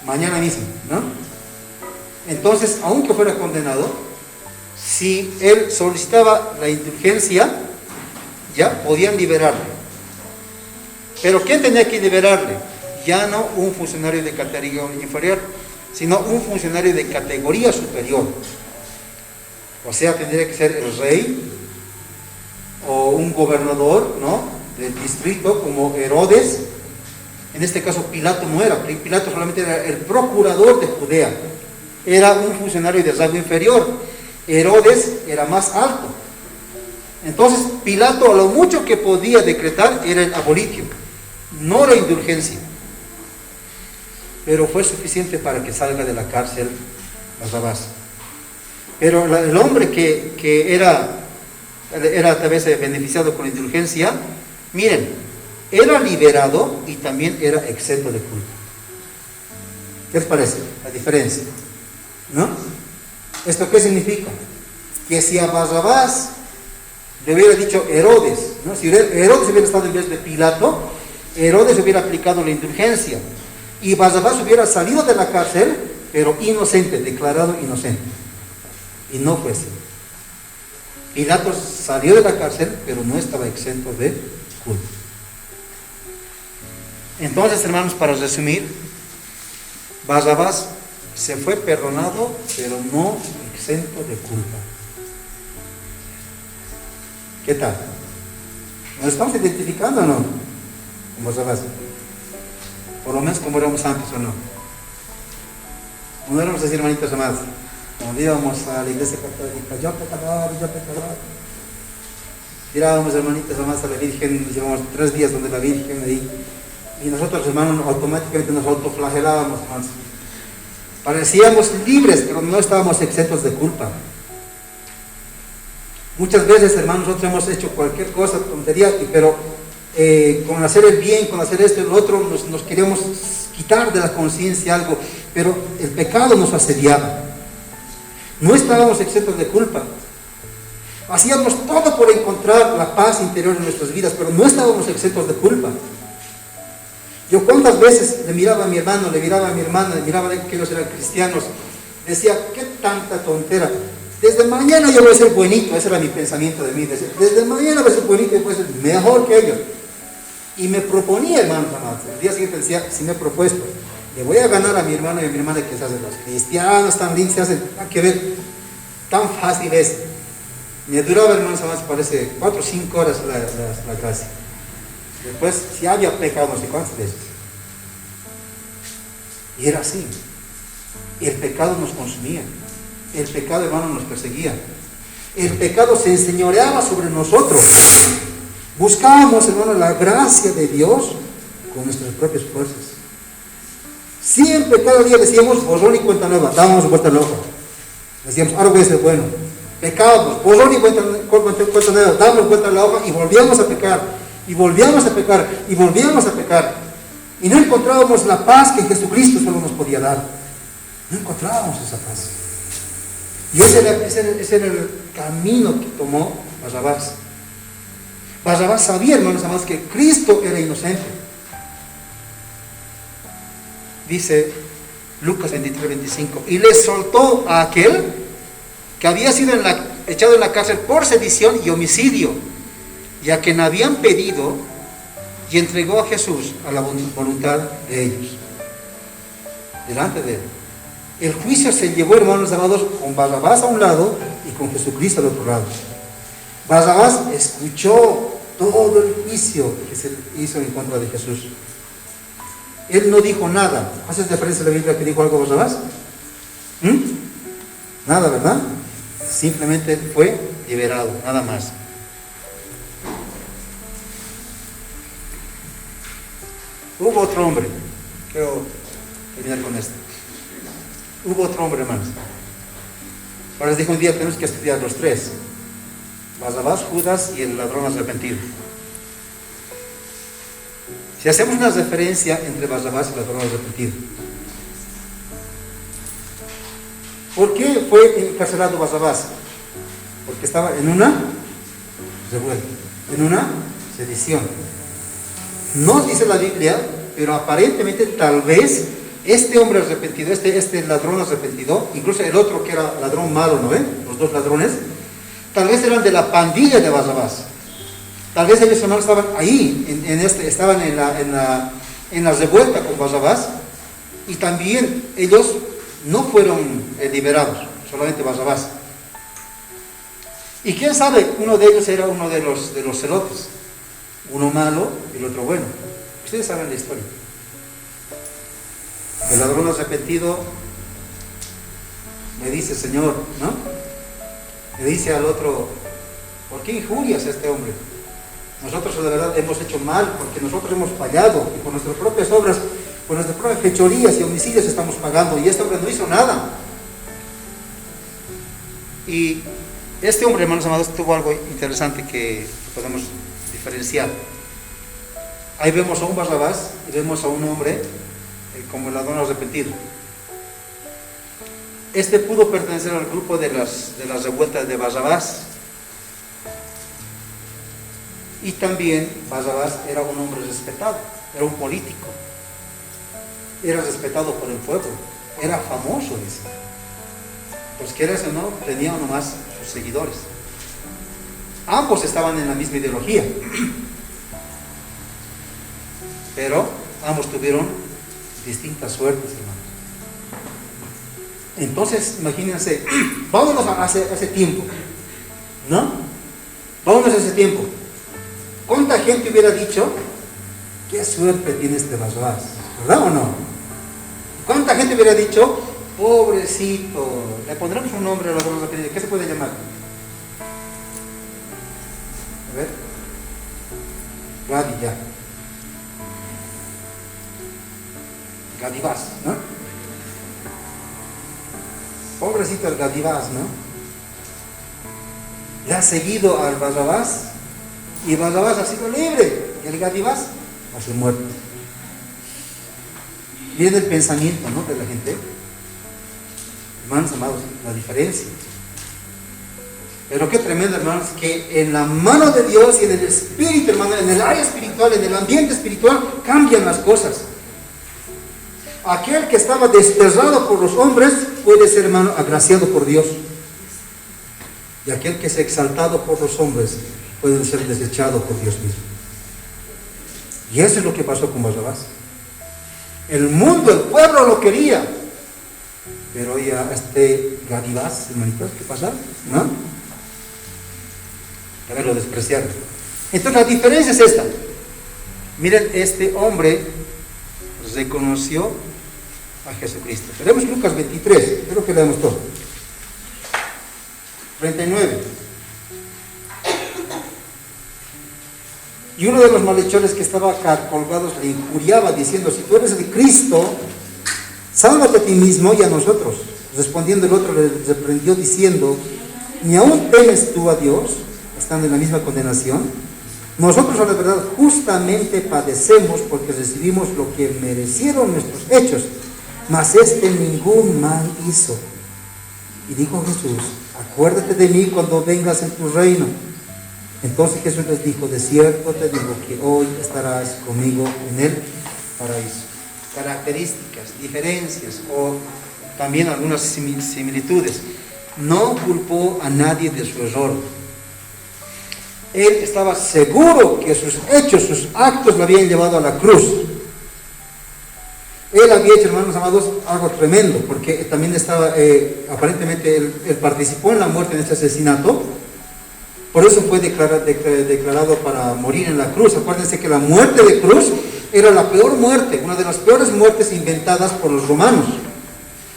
A: mañana mismo, ¿no? Entonces, aunque fuera condenado, si él solicitaba la indulgencia, ya podían liberarle. Pero ¿quién tenía que liberarle? Ya no un funcionario de categoría inferior, sino un funcionario de categoría superior. O sea, tendría que ser el rey o un gobernador, ¿no?, del distrito, como Herodes. En este caso Pilato no era, Pilato solamente era el procurador de Judea, era un funcionario de rango inferior. Herodes era más alto. Entonces Pilato, a lo mucho que podía decretar era el abolitio, no la indulgencia. Pero fue suficiente para que salga de la cárcel Barrabás. Pero el hombre que era tal vez beneficiado con la indulgencia, miren, era liberado y también era exento de culpa. ¿Qué les parece la diferencia? ¿No? ¿Esto qué significa? Que si a Barrabás le hubiera dicho Herodes, ¿no? Si Herodes hubiera estado en vez de Pilato, Herodes hubiera aplicado la indulgencia y Barrabás hubiera salido de la cárcel, pero inocente, declarado inocente. Y no fue así. Pilato salió de la cárcel, pero no estaba exento de culpa. Entonces, hermanos, para resumir, Barrabás se fue perdonado, pero no exento de culpa. ¿Qué tal? ¿Nos estamos identificando o no? Con Barrabás. Por lo menos como éramos antes o no. No éramos así, hermanitos amados. Cuando íbamos a la iglesia católica, yo pecador. Tirábamos, hermanitos amados, a la Virgen, nos llevamos 3 días donde la Virgen ahí. Y nosotros, hermanos, automáticamente nos autoflagelábamos, hermanos. Parecíamos libres, pero no estábamos exentos de culpa. Muchas veces, hermanos, nosotros hemos hecho cualquier cosa, tontería, pero con hacer el bien, con hacer esto y lo otro, nos queríamos quitar de la conciencia algo, pero el pecado nos asediaba. No estábamos exentos de culpa. Hacíamos todo por encontrar la paz interior en nuestras vidas, pero no estábamos exentos de culpa. Yo cuántas veces le miraba a mi hermano, le miraba a mi hermana, le miraba a que ellos eran cristianos, decía, qué tanta tontera. Desde mañana yo voy a ser buenito, ese era mi pensamiento de mí. Decía, desde mañana voy a ser buenito y voy a ser mejor que ellos. Y me proponía, hermanos amados, el día siguiente decía, si me he propuesto, le voy a ganar a mi hermano y a mi hermana que se hacen los cristianos, tan lindos, se hacen, hay que ver, tan fácil es. Me duraba, hermanos amados, parece 4 o 5 horas la gracia. Después, si había pecado no sé cuántas veces. Y era así. El pecado nos consumía. El pecado, hermano, nos perseguía. El pecado se enseñoreaba sobre nosotros. Buscábamos, hermano, la gracia de Dios con nuestras propias fuerzas. Siempre, cada día decíamos, borrón y cuenta nueva. Dábamos vuelta a la hoja. Decíamos, ahora voy a ser bueno. Pecábamos, borrón y cuenta nueva. Dábamos vuelta a la hoja y volvíamos a pecar. Y volvíamos a pecar, y volvíamos a pecar. Y no encontrábamos la paz que Jesucristo solo nos podía dar. No encontrábamos esa paz. Y ese era el camino que tomó Barrabás. Barrabás sabía, hermanos amados, que Cristo era inocente. Dice Lucas 23:25, y le soltó a aquel que había sido echado en la cárcel por sedición y homicidio, y a quien habían pedido, y entregó a Jesús a la voluntad de ellos, delante de él. El juicio se llevó, hermanos amados, con Barrabás a un lado y con Jesucristo al otro lado. Barrabás escuchó todo el juicio que se hizo en contra de Jesús. Él no dijo nada. ¿Haces referencia a la Biblia que dijo algo Barrabás? Nada, ¿verdad? Simplemente fue liberado, nada más. Hubo otro hombre, quiero terminar con esto. Hubo otro hombre, hermanos. Ahora les dijo un día, tenemos que estudiar los 3. Barrabás, Judas y el ladrón arrepentido. Si hacemos una referencia entre Barrabás y el ladrón arrepentido, ¿por qué fue encarcelado Barrabás? Porque estaba en una revuelta, en una sedición. No dice la Biblia, pero aparentemente tal vez este hombre arrepentido, este ladrón arrepentido, incluso el otro que era ladrón malo, ¿no ven? Los 2 ladrones, tal vez eran de la pandilla de Barrabás. Tal vez ellos no estaban ahí, estaban en la revuelta con Barrabás, y también ellos no fueron liberados, solamente Barrabás. Y quién sabe, uno de ellos era uno de los celotes. Uno malo y el otro bueno. Ustedes saben la historia. El ladrón arrepentido le dice, Señor, ¿no? Le dice al otro, ¿por qué injurias a este hombre? Nosotros de verdad hemos hecho mal, porque nosotros hemos fallado, y por nuestras propias obras, por nuestras propias fechorías y homicidios estamos pagando, y este hombre no hizo nada. Y este hombre, hermanos amados, tuvo algo interesante que podemos diferenciar. Ahí vemos a un Barrabás y vemos a un hombre como el ladrón arrepentido. Este pudo pertenecer al grupo de las revueltas de Barrabás. Y también Barrabás era un hombre respetado, era un político, era respetado por el pueblo, era famoso, dice. Pues quieras o no, tenía nomás sus seguidores. Ambos estaban en la misma ideología, pero ambos tuvieron distintas suertes, hermanos. Entonces, imagínense, vámonos a ese tiempo, ¿no? Vámonos a ese tiempo. ¿Cuánta gente hubiera dicho, qué suerte tiene este Barrabás? ¿Verdad o no? ¿Cuánta gente hubiera dicho, pobrecito, le pondremos un nombre a la broma, ¿qué se puede llamar? A ver. Gadi ya. Gadivás, ¿no? Pobrecito el Gadivás, ¿no? Le ha seguido al Barrabás y Barrabás ha sido libre y el Gadivás ha sido muerto. Viene el pensamiento, ¿no?, de la gente. Hermanos amados, la diferencia. Pero qué tremendo, hermanos, que en la mano de Dios y en el espíritu, hermano, en el área espiritual, en el ambiente espiritual, cambian las cosas. Aquel que estaba desterrado por los hombres puede ser, hermano, agraciado por Dios. Y aquel que es exaltado por los hombres puede ser desechado por Dios mismo. Y eso es lo que pasó con Barrabás. El mundo, el pueblo lo quería. Pero ya este Gadivás, hermanitos, ¿qué pasa? ¿No? También lo despreciaron. Entonces la diferencia es esta. Miren, este hombre reconoció a Jesucristo. Leemos Lucas 23, creo que leemos todo. 39. Y uno de los malhechores que estaba acá colgados le injuriaba diciendo, si tú eres el Cristo, sálvate a ti mismo y a nosotros. Respondiendo el otro le reprendió diciendo, ¿ni aún temes tú a Dios, estando en la misma condenación? Nosotros a la verdad justamente padecemos porque recibimos lo que merecieron nuestros hechos, mas este ningún mal hizo. Y dijo Jesús, acuérdate de mí cuando vengas en tu reino. Entonces Jesús les dijo, de cierto te digo que hoy estarás conmigo en el paraíso. Características, diferencias o también algunas similitudes. No culpó a nadie de su error. Él estaba seguro que sus hechos, sus actos lo habían llevado a la cruz. Él había hecho, hermanos amados, algo tremendo, porque también estaba, aparentemente, él participó en la muerte, en este asesinato. Por eso fue declarado para morir en la cruz. Acuérdense que la muerte de cruz era la peor muerte, una de las peores muertes inventadas por los romanos.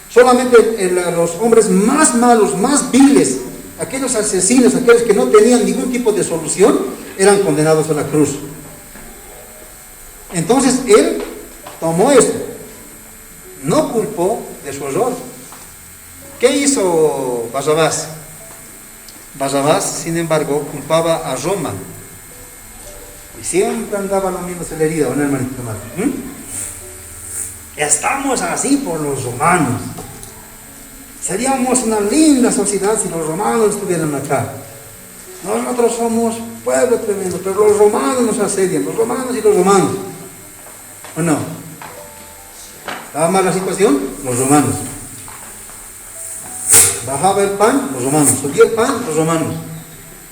A: Solamente los hombres más malos, más viles, aquellos asesinos, aquellos que no tenían ningún tipo de solución, eran condenados a la cruz. Entonces él tomó esto, no culpó de su error. ¿Qué hizo Barrabás? Barrabás, sin embargo, culpaba a Roma. Y siempre andaba lamiéndose la herida, ¿no, hermanito amado? Estamos así por los romanos. Seríamos una linda sociedad si los romanos estuvieran acá. Nosotros somos pueblo tremendo, pero los romanos nos asedian, los romanos y los romanos. ¿O no? ¿Estaba mal la situación? Los romanos. Bajaba el pan, los romanos. Subía el pan, los romanos.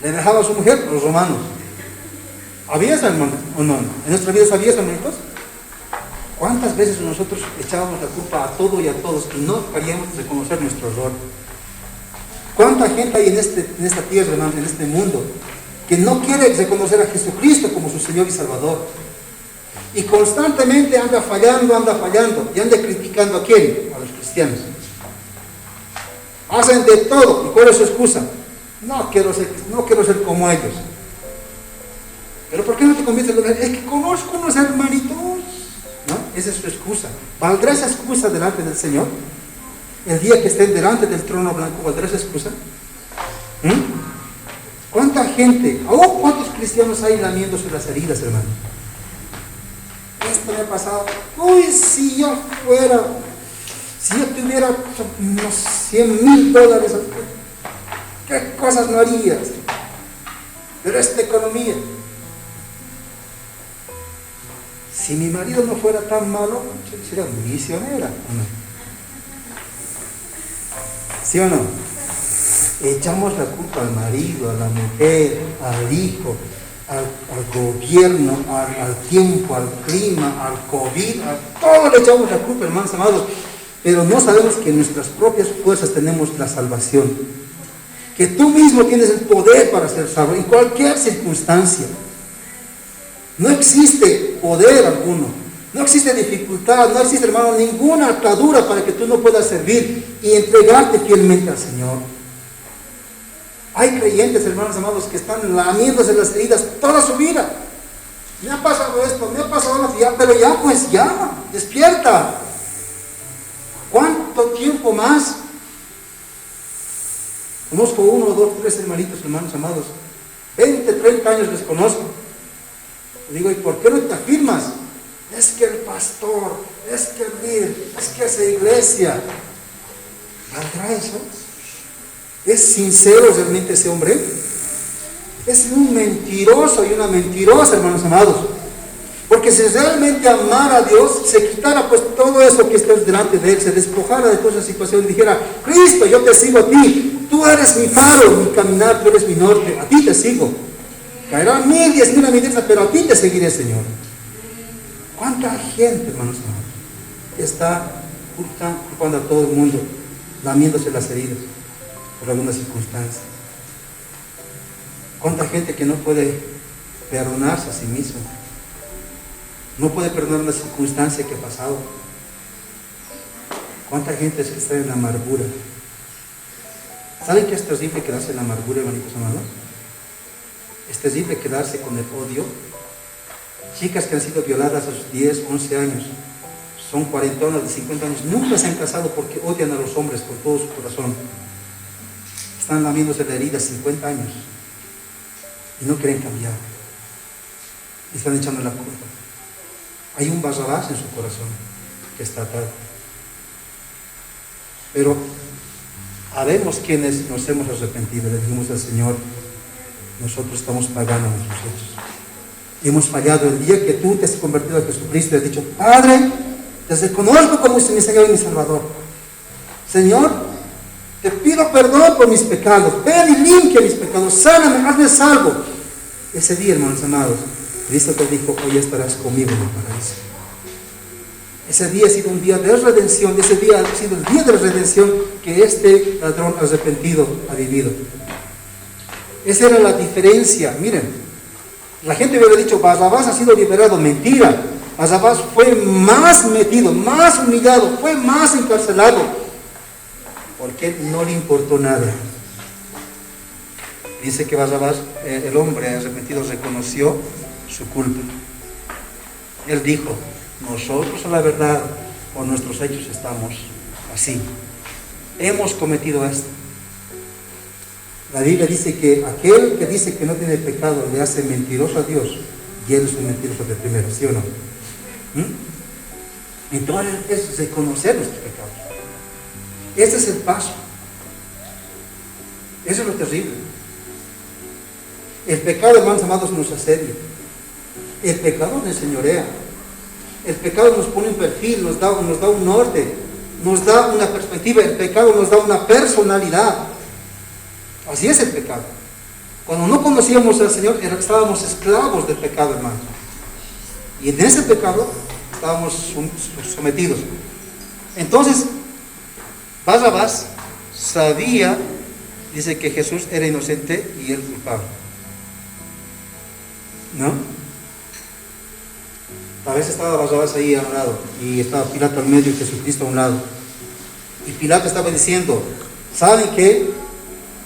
A: Le dejaba a su mujer, los romanos. ¿Había eso, hermano? ¿O no? ¿En nuestra vida había eso, hermanitos? ¿Cuántas veces nosotros echábamos la culpa a todo y a todos y no queríamos reconocer nuestro error? ¿Cuánta gente hay en esta tierra, hermano, en este mundo, que no quiere reconocer a Jesucristo como su Señor y Salvador? Y constantemente anda fallando y anda criticando ¿a quién? A los cristianos. Hacen de todo. ¿Y cuál es su excusa? No quiero ser como ellos. ¿Pero por qué no te conviertes en Es que conozco unos hermanitos. ¿No? Esa es su excusa. ¿Valdrá esa excusa delante del Señor? El día que estén delante del trono blanco, ¿valdrá esa excusa? ¿Cuánta gente, cuántos cristianos hay lamiéndose las heridas, hermano? Esto me ha pasado. Uy, si yo tuviera unos $100,000, ¿qué cosas no harías? Pero esta economía. Si mi marido no fuera tan malo, sería misionera, ¿o no? ¿Sí o no? Echamos la culpa al marido, a la mujer, al hijo, al gobierno, al tiempo, al clima, al COVID, a todo le echamos la culpa, hermanos amados. pero no sabemos que en nuestras propias fuerzas tenemos la salvación, que tú mismo tienes el poder para ser salvo en cualquier circunstancia. No existe poder alguno, no existe dificultad, no existe, hermano, ninguna atadura para que tú no puedas servir y entregarte fielmente al Señor. Hay creyentes, hermanos amados, que están lamiéndose las heridas toda su vida. Me ha pasado esto, me ha pasado aquello, pero ya, pues ya, despierta. ¿Cuánto tiempo más? Conozco 1, 2, 3 hermanitos, hermanos amados. 20, 30 años les conozco. Le digo, ¿y por qué no te afirmas? Es que el pastor, es que el líder, es que esa iglesia. ¿Valdrá eso? ¿Es sincero realmente ese hombre? Es un mentiroso y una mentirosa, hermanos amados. Porque si realmente amara a Dios, se quitara pues todo eso que está delante de él, se despojara de toda esa situación y dijera, Cristo, yo te sigo a ti, tú eres mi faro, mi caminar, tú eres mi norte, a ti te sigo. Caerán 1000, 10,000 a mi diestra, pero a ti te seguiré, Señor. ¿Cuánta gente, hermanos amados, está culpando a todo el mundo, lamiéndose las heridas por alguna circunstancia? ¿Cuánta gente que no puede perdonarse a sí mismo? No puede perdonar una circunstancia que ha pasado. ¿Cuánta gente es que está en la amargura? ¿Saben que es terrible quedarse en la amargura, hermanitos amados? Es terrible quedarse con el odio. Chicas que han sido violadas a sus 10, 11 años, son cuarentonas de 50 años, nunca se han casado porque odian a los hombres con todo su corazón. Están lamiéndose la herida 50 años y no quieren cambiar. Y están echando la culpa. Hay un Barrabás en su corazón que está atado. Pero habemos quienes nos hemos arrepentido, le dijimos al Señor, nosotros estamos pagando nuestros hechos. Hemos fallado. El día que tú te has convertido a Jesucristo y has dicho, Padre, te reconozco como mi Señor y mi Salvador. Señor, te pido perdón por mis pecados. Ven y limpia mis pecados. Sáname, hazme salvo. Ese día, hermanos amados, Cristo te dijo, hoy estarás conmigo en el paraíso. Ese día ha sido un día de redención. Ese día ha sido el día de la redención que este ladrón arrepentido ha vivido. Esa era la diferencia. Miren, la gente hubiera dicho, Barrabás ha sido liberado. Mentira. Barrabás fue más metido, más humillado, fue más encarcelado, porque no le importó nada. Dice que Barrabás, el hombre arrepentido, reconoció su culpa. Él dijo, nosotros a la verdad, por nuestros hechos estamos así. Hemos cometido esto. La Biblia dice que aquel que dice que no tiene pecado le hace mentiroso a Dios, y él es un mentiroso de primero, ¿sí o no? Entonces es reconocer nuestros pecados. Ese es el paso. Eso es lo terrible. El pecado, hermanos amados, nos asedia. El pecado nos enseñorea. El pecado nos pone un perfil, nos da un norte, nos da una perspectiva. El pecado nos da una personalidad. Así es el pecado. Cuando no conocíamos al Señor, estábamos esclavos del pecado, hermano. Y en ese pecado estábamos sometidos. Entonces, Barrabás sabía, dice que Jesús era inocente y él culpable. ¿No? A veces estaba Barrabás ahí a un lado y estaba Pilato al medio y Jesucristo a un lado. Y Pilato estaba diciendo, ¿saben qué?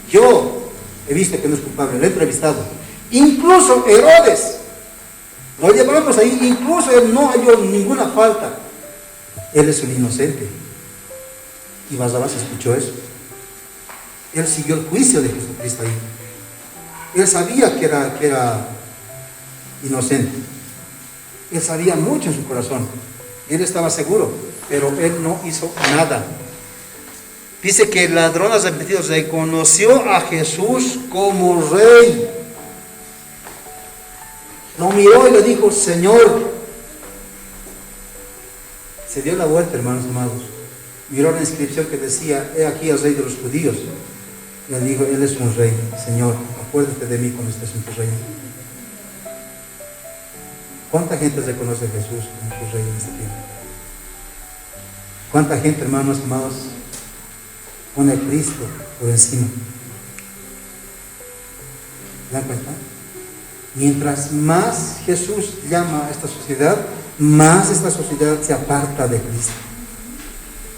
A: Yo he visto que no es culpable, lo he entrevistado. Incluso Herodes, lo llevamos ahí, incluso él no halló ninguna falta. Él es un inocente. Y Barrabás escuchó eso. Él siguió el juicio de Jesucristo ahí. Él sabía que era inocente. Él sabía mucho en su corazón. Él estaba seguro, pero él no hizo nada. Dice que el ladrón arrepentido reconoció a Jesús como rey. Lo miró y le dijo, Señor. Se dio la vuelta, hermanos amados. Miró la inscripción que decía, he aquí el rey de los judíos. Y le dijo, él es un rey. Señor, acuérdate de mí cuando estés en tu reino. ¿Cuánta gente reconoce a Jesús como su rey en este tiempo? ¿Cuánta gente, hermanos amados, pone a Cristo por encima? ¿Se dan cuenta? Mientras más Jesús llama a esta sociedad, más esta sociedad se aparta de Cristo.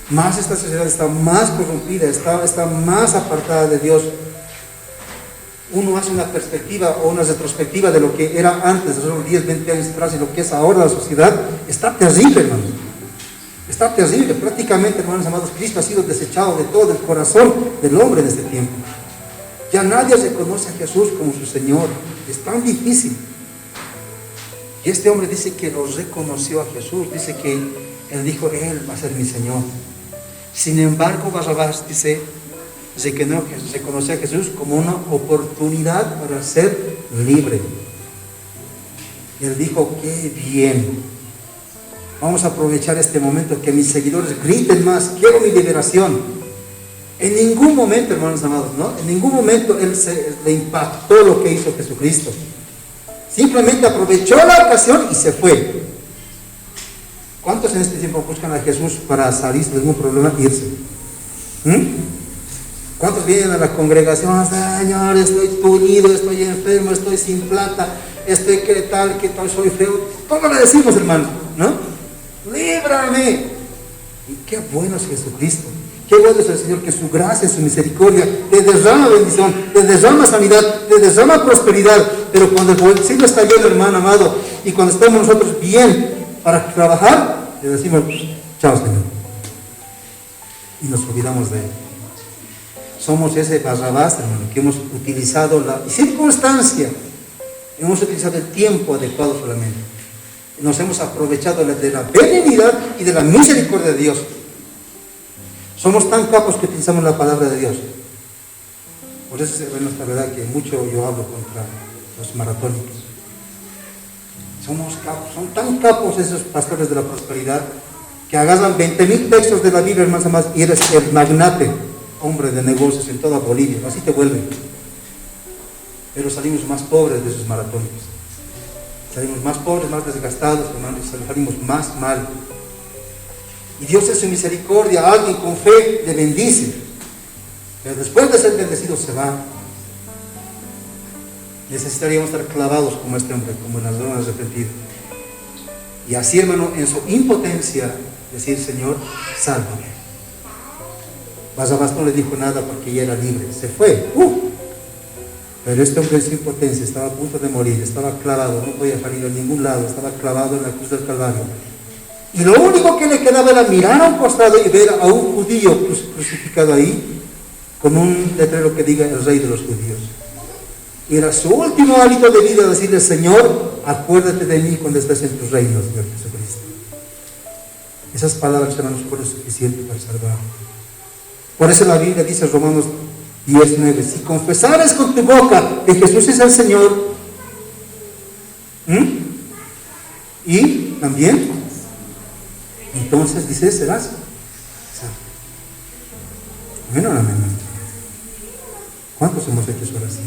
A: Más esta sociedad está más corrompida, está más apartada de Dios. Uno hace una perspectiva o una retrospectiva de lo que era antes, de los 10, 20 años atrás, y lo que es ahora la sociedad. Está terrible, hermanos. Está terrible. Prácticamente, hermanos amados, Cristo ha sido desechado de todo el corazón del hombre en este tiempo. Ya nadie reconoce a Jesús como su Señor. Es tan difícil. Y este hombre dice que lo reconoció a Jesús. Dice que él dijo, Él va a ser mi Señor. Sin embargo, Barrabás dice, reconoció a Jesús como una oportunidad para ser libre. Y él dijo, qué bien. Vamos a aprovechar este momento que mis seguidores griten más, quiero mi liberación. En ningún momento, hermanos amados, ¿no? En ningún momento le impactó lo que hizo Jesucristo. Simplemente aprovechó la ocasión y se fue. ¿Cuántos en este tiempo buscan a Jesús para salir de algún problema e irse? ¿Cuántos vienen a la congregación? Señor, estoy tullido, estoy enfermo, estoy sin plata, estoy que tal, soy feo. ¿Cómo le decimos, hermano? ¿No? ¡Líbrame! Y qué bueno es Jesucristo. Qué bueno es el Señor, que su gracia, su misericordia te derrama bendición, te derrama sanidad, te derrama prosperidad. Pero cuando el bolsillo está lleno, hermano amado, y cuando estamos nosotros bien para trabajar, le decimos, chao, Señor. Y nos olvidamos de Él. Somos ese Barrabás, hermano, que hemos utilizado la circunstancia, hemos utilizado el tiempo adecuado solamente. Nos hemos aprovechado de la benignidad y de la misericordia de Dios. Somos tan capos que utilizamos la palabra de Dios. Por eso es nuestra verdad que mucho yo hablo contra los maratónicos. Somos capos, son tan capos esos pastores de la prosperidad que agarran 20,000 textos de la Biblia, hermanos más, y eres el magnate, hombre de negocios en toda Bolivia. Así te vuelven. Pero salimos más pobres de esos maratónicos. Salimos más pobres, más desgastados, hermanos, salimos más mal. Y Dios en su misericordia, a alguien con fe le bendice. Pero después de ser bendecido se va. Necesitaríamos estar clavados como este hombre, como en las zonas arrepentidas. Y así, hermano, en su impotencia, decir, Señor, sálvame. Barrabás no le dijo nada porque ya era libre. Se fue. Pero este hombre en su impotencia estaba a punto de morir, estaba clavado, no podía salir a ningún lado, estaba clavado en la cruz del Calvario. Y lo único que le quedaba era mirar a un costado y ver a un judío crucificado ahí, con un letrero que diga el Rey de los Judíos. Y era su último hálito de vida decirle, Señor, acuérdate de mí cuando estés en tus reinos, Señor Jesucristo. Esas palabras, hermanos, fueron suficientes para salvar. Por eso la Biblia dice, Romanos 10:9, si confesares con tu boca que Jesús es el Señor, y también, entonces dice, serás salvo. Bueno, amén. ¿Cuántos hemos hecho esa oración?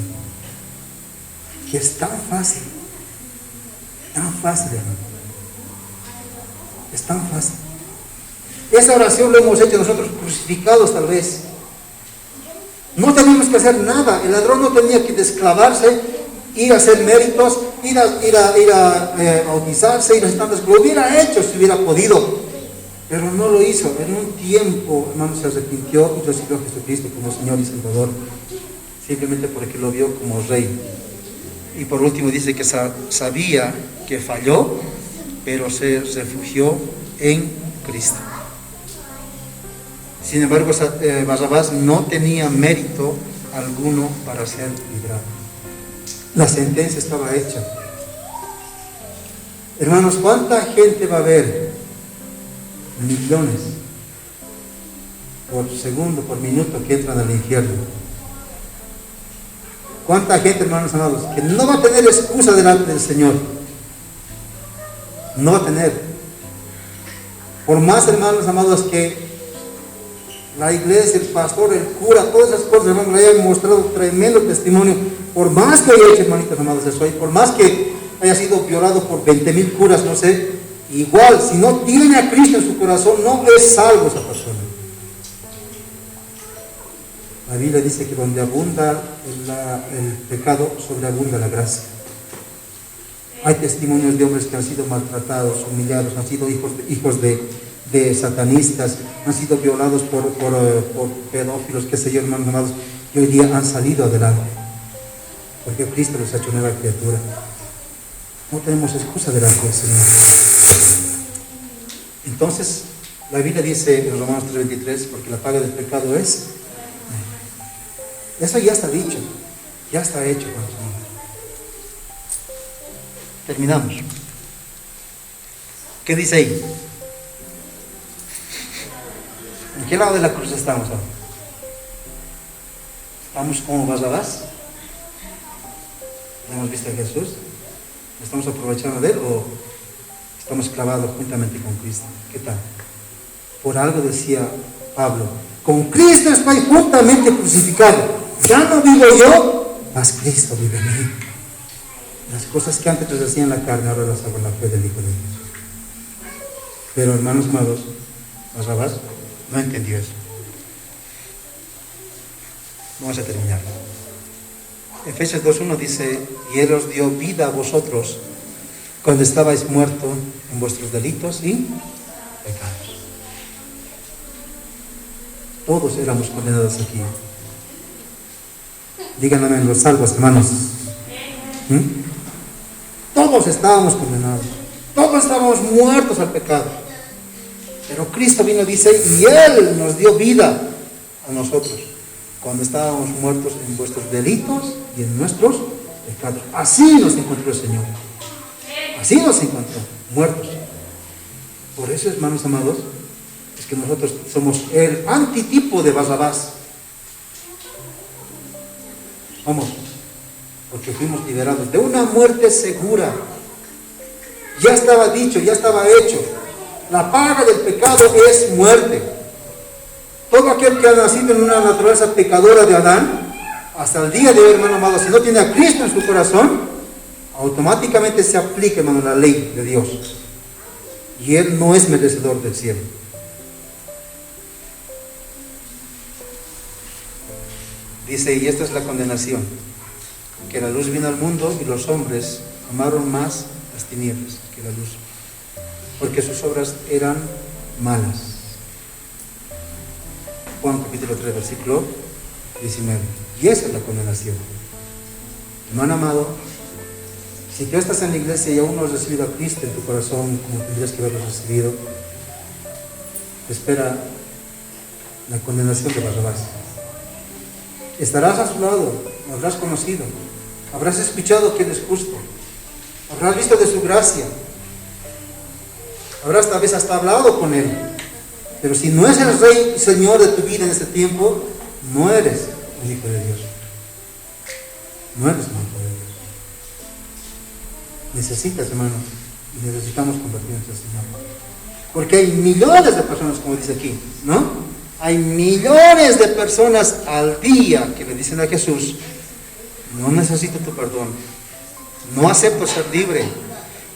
A: Que es tan fácil, hermano. Es tan fácil. Esa oración lo hemos hecho nosotros crucificados tal vez. No teníamos que hacer nada. El ladrón no tenía que desclavarse, ir a hacer méritos, ir a bautizarse, ir a tantas. Lo hubiera hecho si hubiera podido, pero no lo hizo. En un tiempo, hermano, se arrepintió y recibió a Jesucristo como Señor y Salvador, simplemente porque lo vio como Rey. Y por último dice que sabía que falló, pero se refugió en Cristo. Sin embargo, Barrabás no tenía mérito alguno para ser librado. La sentencia estaba hecha. Hermanos, ¿cuánta gente va a haber? Millones por segundo, por minuto que entran al infierno. ¿Cuánta gente, hermanos amados, que no va a tener excusa delante del Señor? No va a tener. Por más, hermanos amados, que la iglesia, el pastor, el cura, todas esas cosas, hermanos, le hayan mostrado tremendo testimonio. Por más que haya hecho, hermanitos amados, eso, y por más que haya sido violado por 20,000 curas, no sé, Igual, si no tiene a Cristo en su corazón, no es salvo esa persona. La Biblia dice que donde abunda el pecado, sobreabunda la gracia. Hay testimonios de hombres que han sido maltratados, humillados, han sido hijos de satanistas, han sido violados por pedófilos, qué sé yo, hermanos amados, y hoy día han salido adelante, porque Cristo les ha hecho nueva criatura. No tenemos excusa delante del Señor. Entonces, la Biblia dice en Romanos 3:23, porque la paga del pecado es... Eso ya está dicho, ya está hecho, hermanos amados. Terminamos. ¿Qué dice ahí? ¿En qué lado de la cruz estamos ahora? ¿Estamos como Barrabás? ¿Hemos visto a Jesús? ¿Estamos aprovechando de él o estamos clavados juntamente con Cristo? ¿Qué tal? Por algo decía Pablo, con Cristo estoy juntamente crucificado. Ya no vivo yo, mas Cristo vive en mí. Las cosas que antes les hacían la carne, ahora las hago en la fe del Hijo de Dios. Pero hermanos amados, Barrabás no entendió eso. Vamos a terminar. Efesios 2:1 dice, y Él os dio vida a vosotros cuando estabais muertos en vuestros delitos y pecados. Todos éramos condenados aquí. Díganme los salvos, hermanos. Todos estábamos condenados. Todos estábamos muertos al pecado. Pero Cristo vino, dice, y Él nos dio vida a nosotros cuando estábamos muertos en vuestros delitos y en nuestros pecados. Así nos encontró el Señor. Así nos encontró, muertos. Por eso, hermanos amados, es que nosotros somos el antitipo de Barrabás. Vamos, porque fuimos liberados de una muerte segura. Ya estaba dicho, ya estaba hecho. La paga del pecado es muerte. Todo aquel que ha nacido en una naturaleza pecadora de Adán, hasta el día de hoy, hermano amado, si no tiene a Cristo en su corazón, automáticamente se aplica, hermano, la ley de Dios. Y él no es merecedor del cielo. Dice, y esta es la condenación, que la luz vino al mundo y los hombres amaron más las tinieblas que la luz, porque sus obras eran malas. Juan capítulo 3, versículo 19. Y esa es la condenación. Hermano amado, si tú estás en la iglesia y aún no has recibido a Cristo en tu corazón como tendrías que haberlo recibido, te espera la condenación de Barrabás. Estarás a su lado, lo habrás conocido, habrás escuchado que Él es justo, habrás visto de su gracia, habrás tal vez hasta hablado con Él. Pero si no es el Rey y Señor de tu vida en este tiempo, no eres un hijo de Dios. No eres un hijo de Dios. Necesitas, hermano, y necesitamos convertirnos al Señor. Porque hay millones de personas, como dice aquí, ¿no? Hay millones de personas al día que le dicen a Jesús, no necesito tu perdón, no acepto ser libre,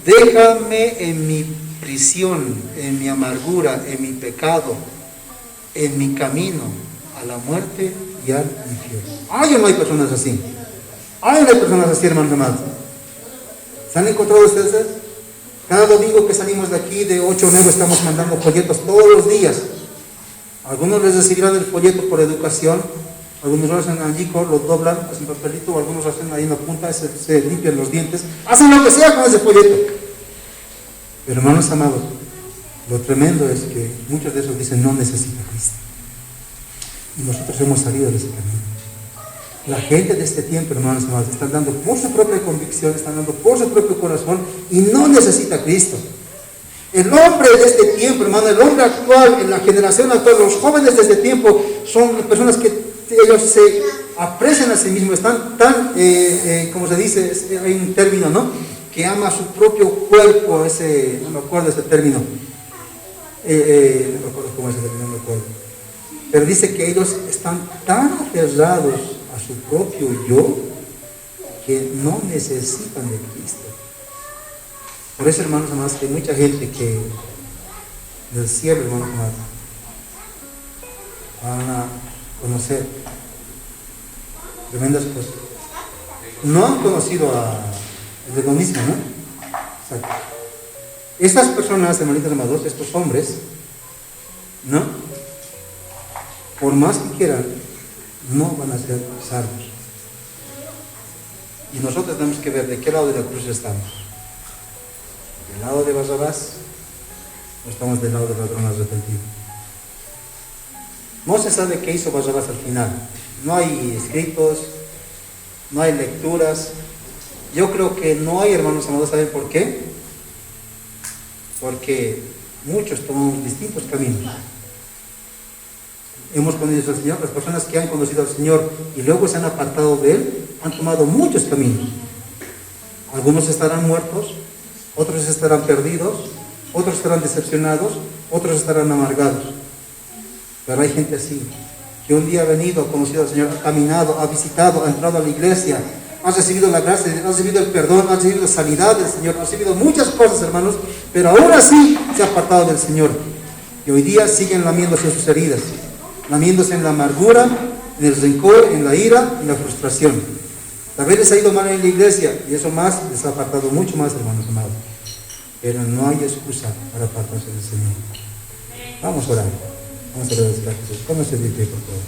A: déjame en mi prisión, en mi amargura, en mi pecado, en mi camino a la muerte y al infierno. ¿Hay o no hay personas así? ¿Hay o no hay personas así, hermanos amados? ¿Se han encontrado ustedes? Cada domingo que salimos de aquí, de 8 a 9, estamos mandando folletos todos los días. Algunos les recibirán el folleto por educación, algunos lo hacen allí, lo doblan, hacen papelito, algunos lo hacen ahí en la punta, se limpian los dientes, hacen lo que sea con ese folleto. Pero hermanos amados, lo tremendo es que muchos de esos dicen no necesito a Cristo. Y nosotros hemos salido de ese camino. La gente de este tiempo, hermanos amados, están dando por su propia convicción, están dando por su propio corazón y no necesita a Cristo. El hombre de este tiempo, hermano, el hombre actual, en la generación actual, los jóvenes de este tiempo son personas que ellos se aprecian a sí mismos, están tan, como se dice, hay un término, ¿no? Que ama su propio cuerpo, no me acuerdo ese término, no me acuerdo cómo es ese término, no me acuerdo. Pero dice que ellos están tan aferrados a su propio yo que no necesitan de Cristo. Por eso, hermanos amados, que hay mucha gente que del cielo, hermanos amados, van a conocer tremendas cosas. No han conocido el demonismo, ¿no? O sea, estas personas, hermanitos amados, estos hombres, ¿no? Por más que quieran, no van a ser salvos. Y nosotros tenemos que ver de qué lado de la cruz estamos. ¿Del lado de Barrabás o estamos del lado del ladrón arrepentido? No se sabe qué hizo Barrabás al final. No hay escritos, no hay lecturas. Yo creo que no hay, hermanos amados. ¿Saben por qué? Porque muchos tomamos distintos caminos. Hemos conocido al Señor, las personas que han conocido al Señor y luego se han apartado de Él, han tomado muchos caminos. Algunos estarán muertos, otros estarán perdidos, otros estarán decepcionados, otros estarán amargados. Pero hay gente así, que un día ha venido, ha conocido al Señor, ha caminado, ha visitado, ha entrado a la iglesia, ha recibido la gracia, ha recibido el perdón, ha recibido la sanidad del Señor, ha recibido muchas cosas, hermanos, pero aún así se ha apartado del Señor. Y hoy día siguen lamiéndose sus heridas, lamiéndose en la amargura, en el rencor, en la ira, en la frustración. Tal vez les ha ido mal en la iglesia y eso más les ha apartado mucho más, hermanos amados. Pero no hay excusa para apartarse del Señor. Vamos a orar. Vamos a agradecer a Jesús. ¿Cómo se dice, por favor?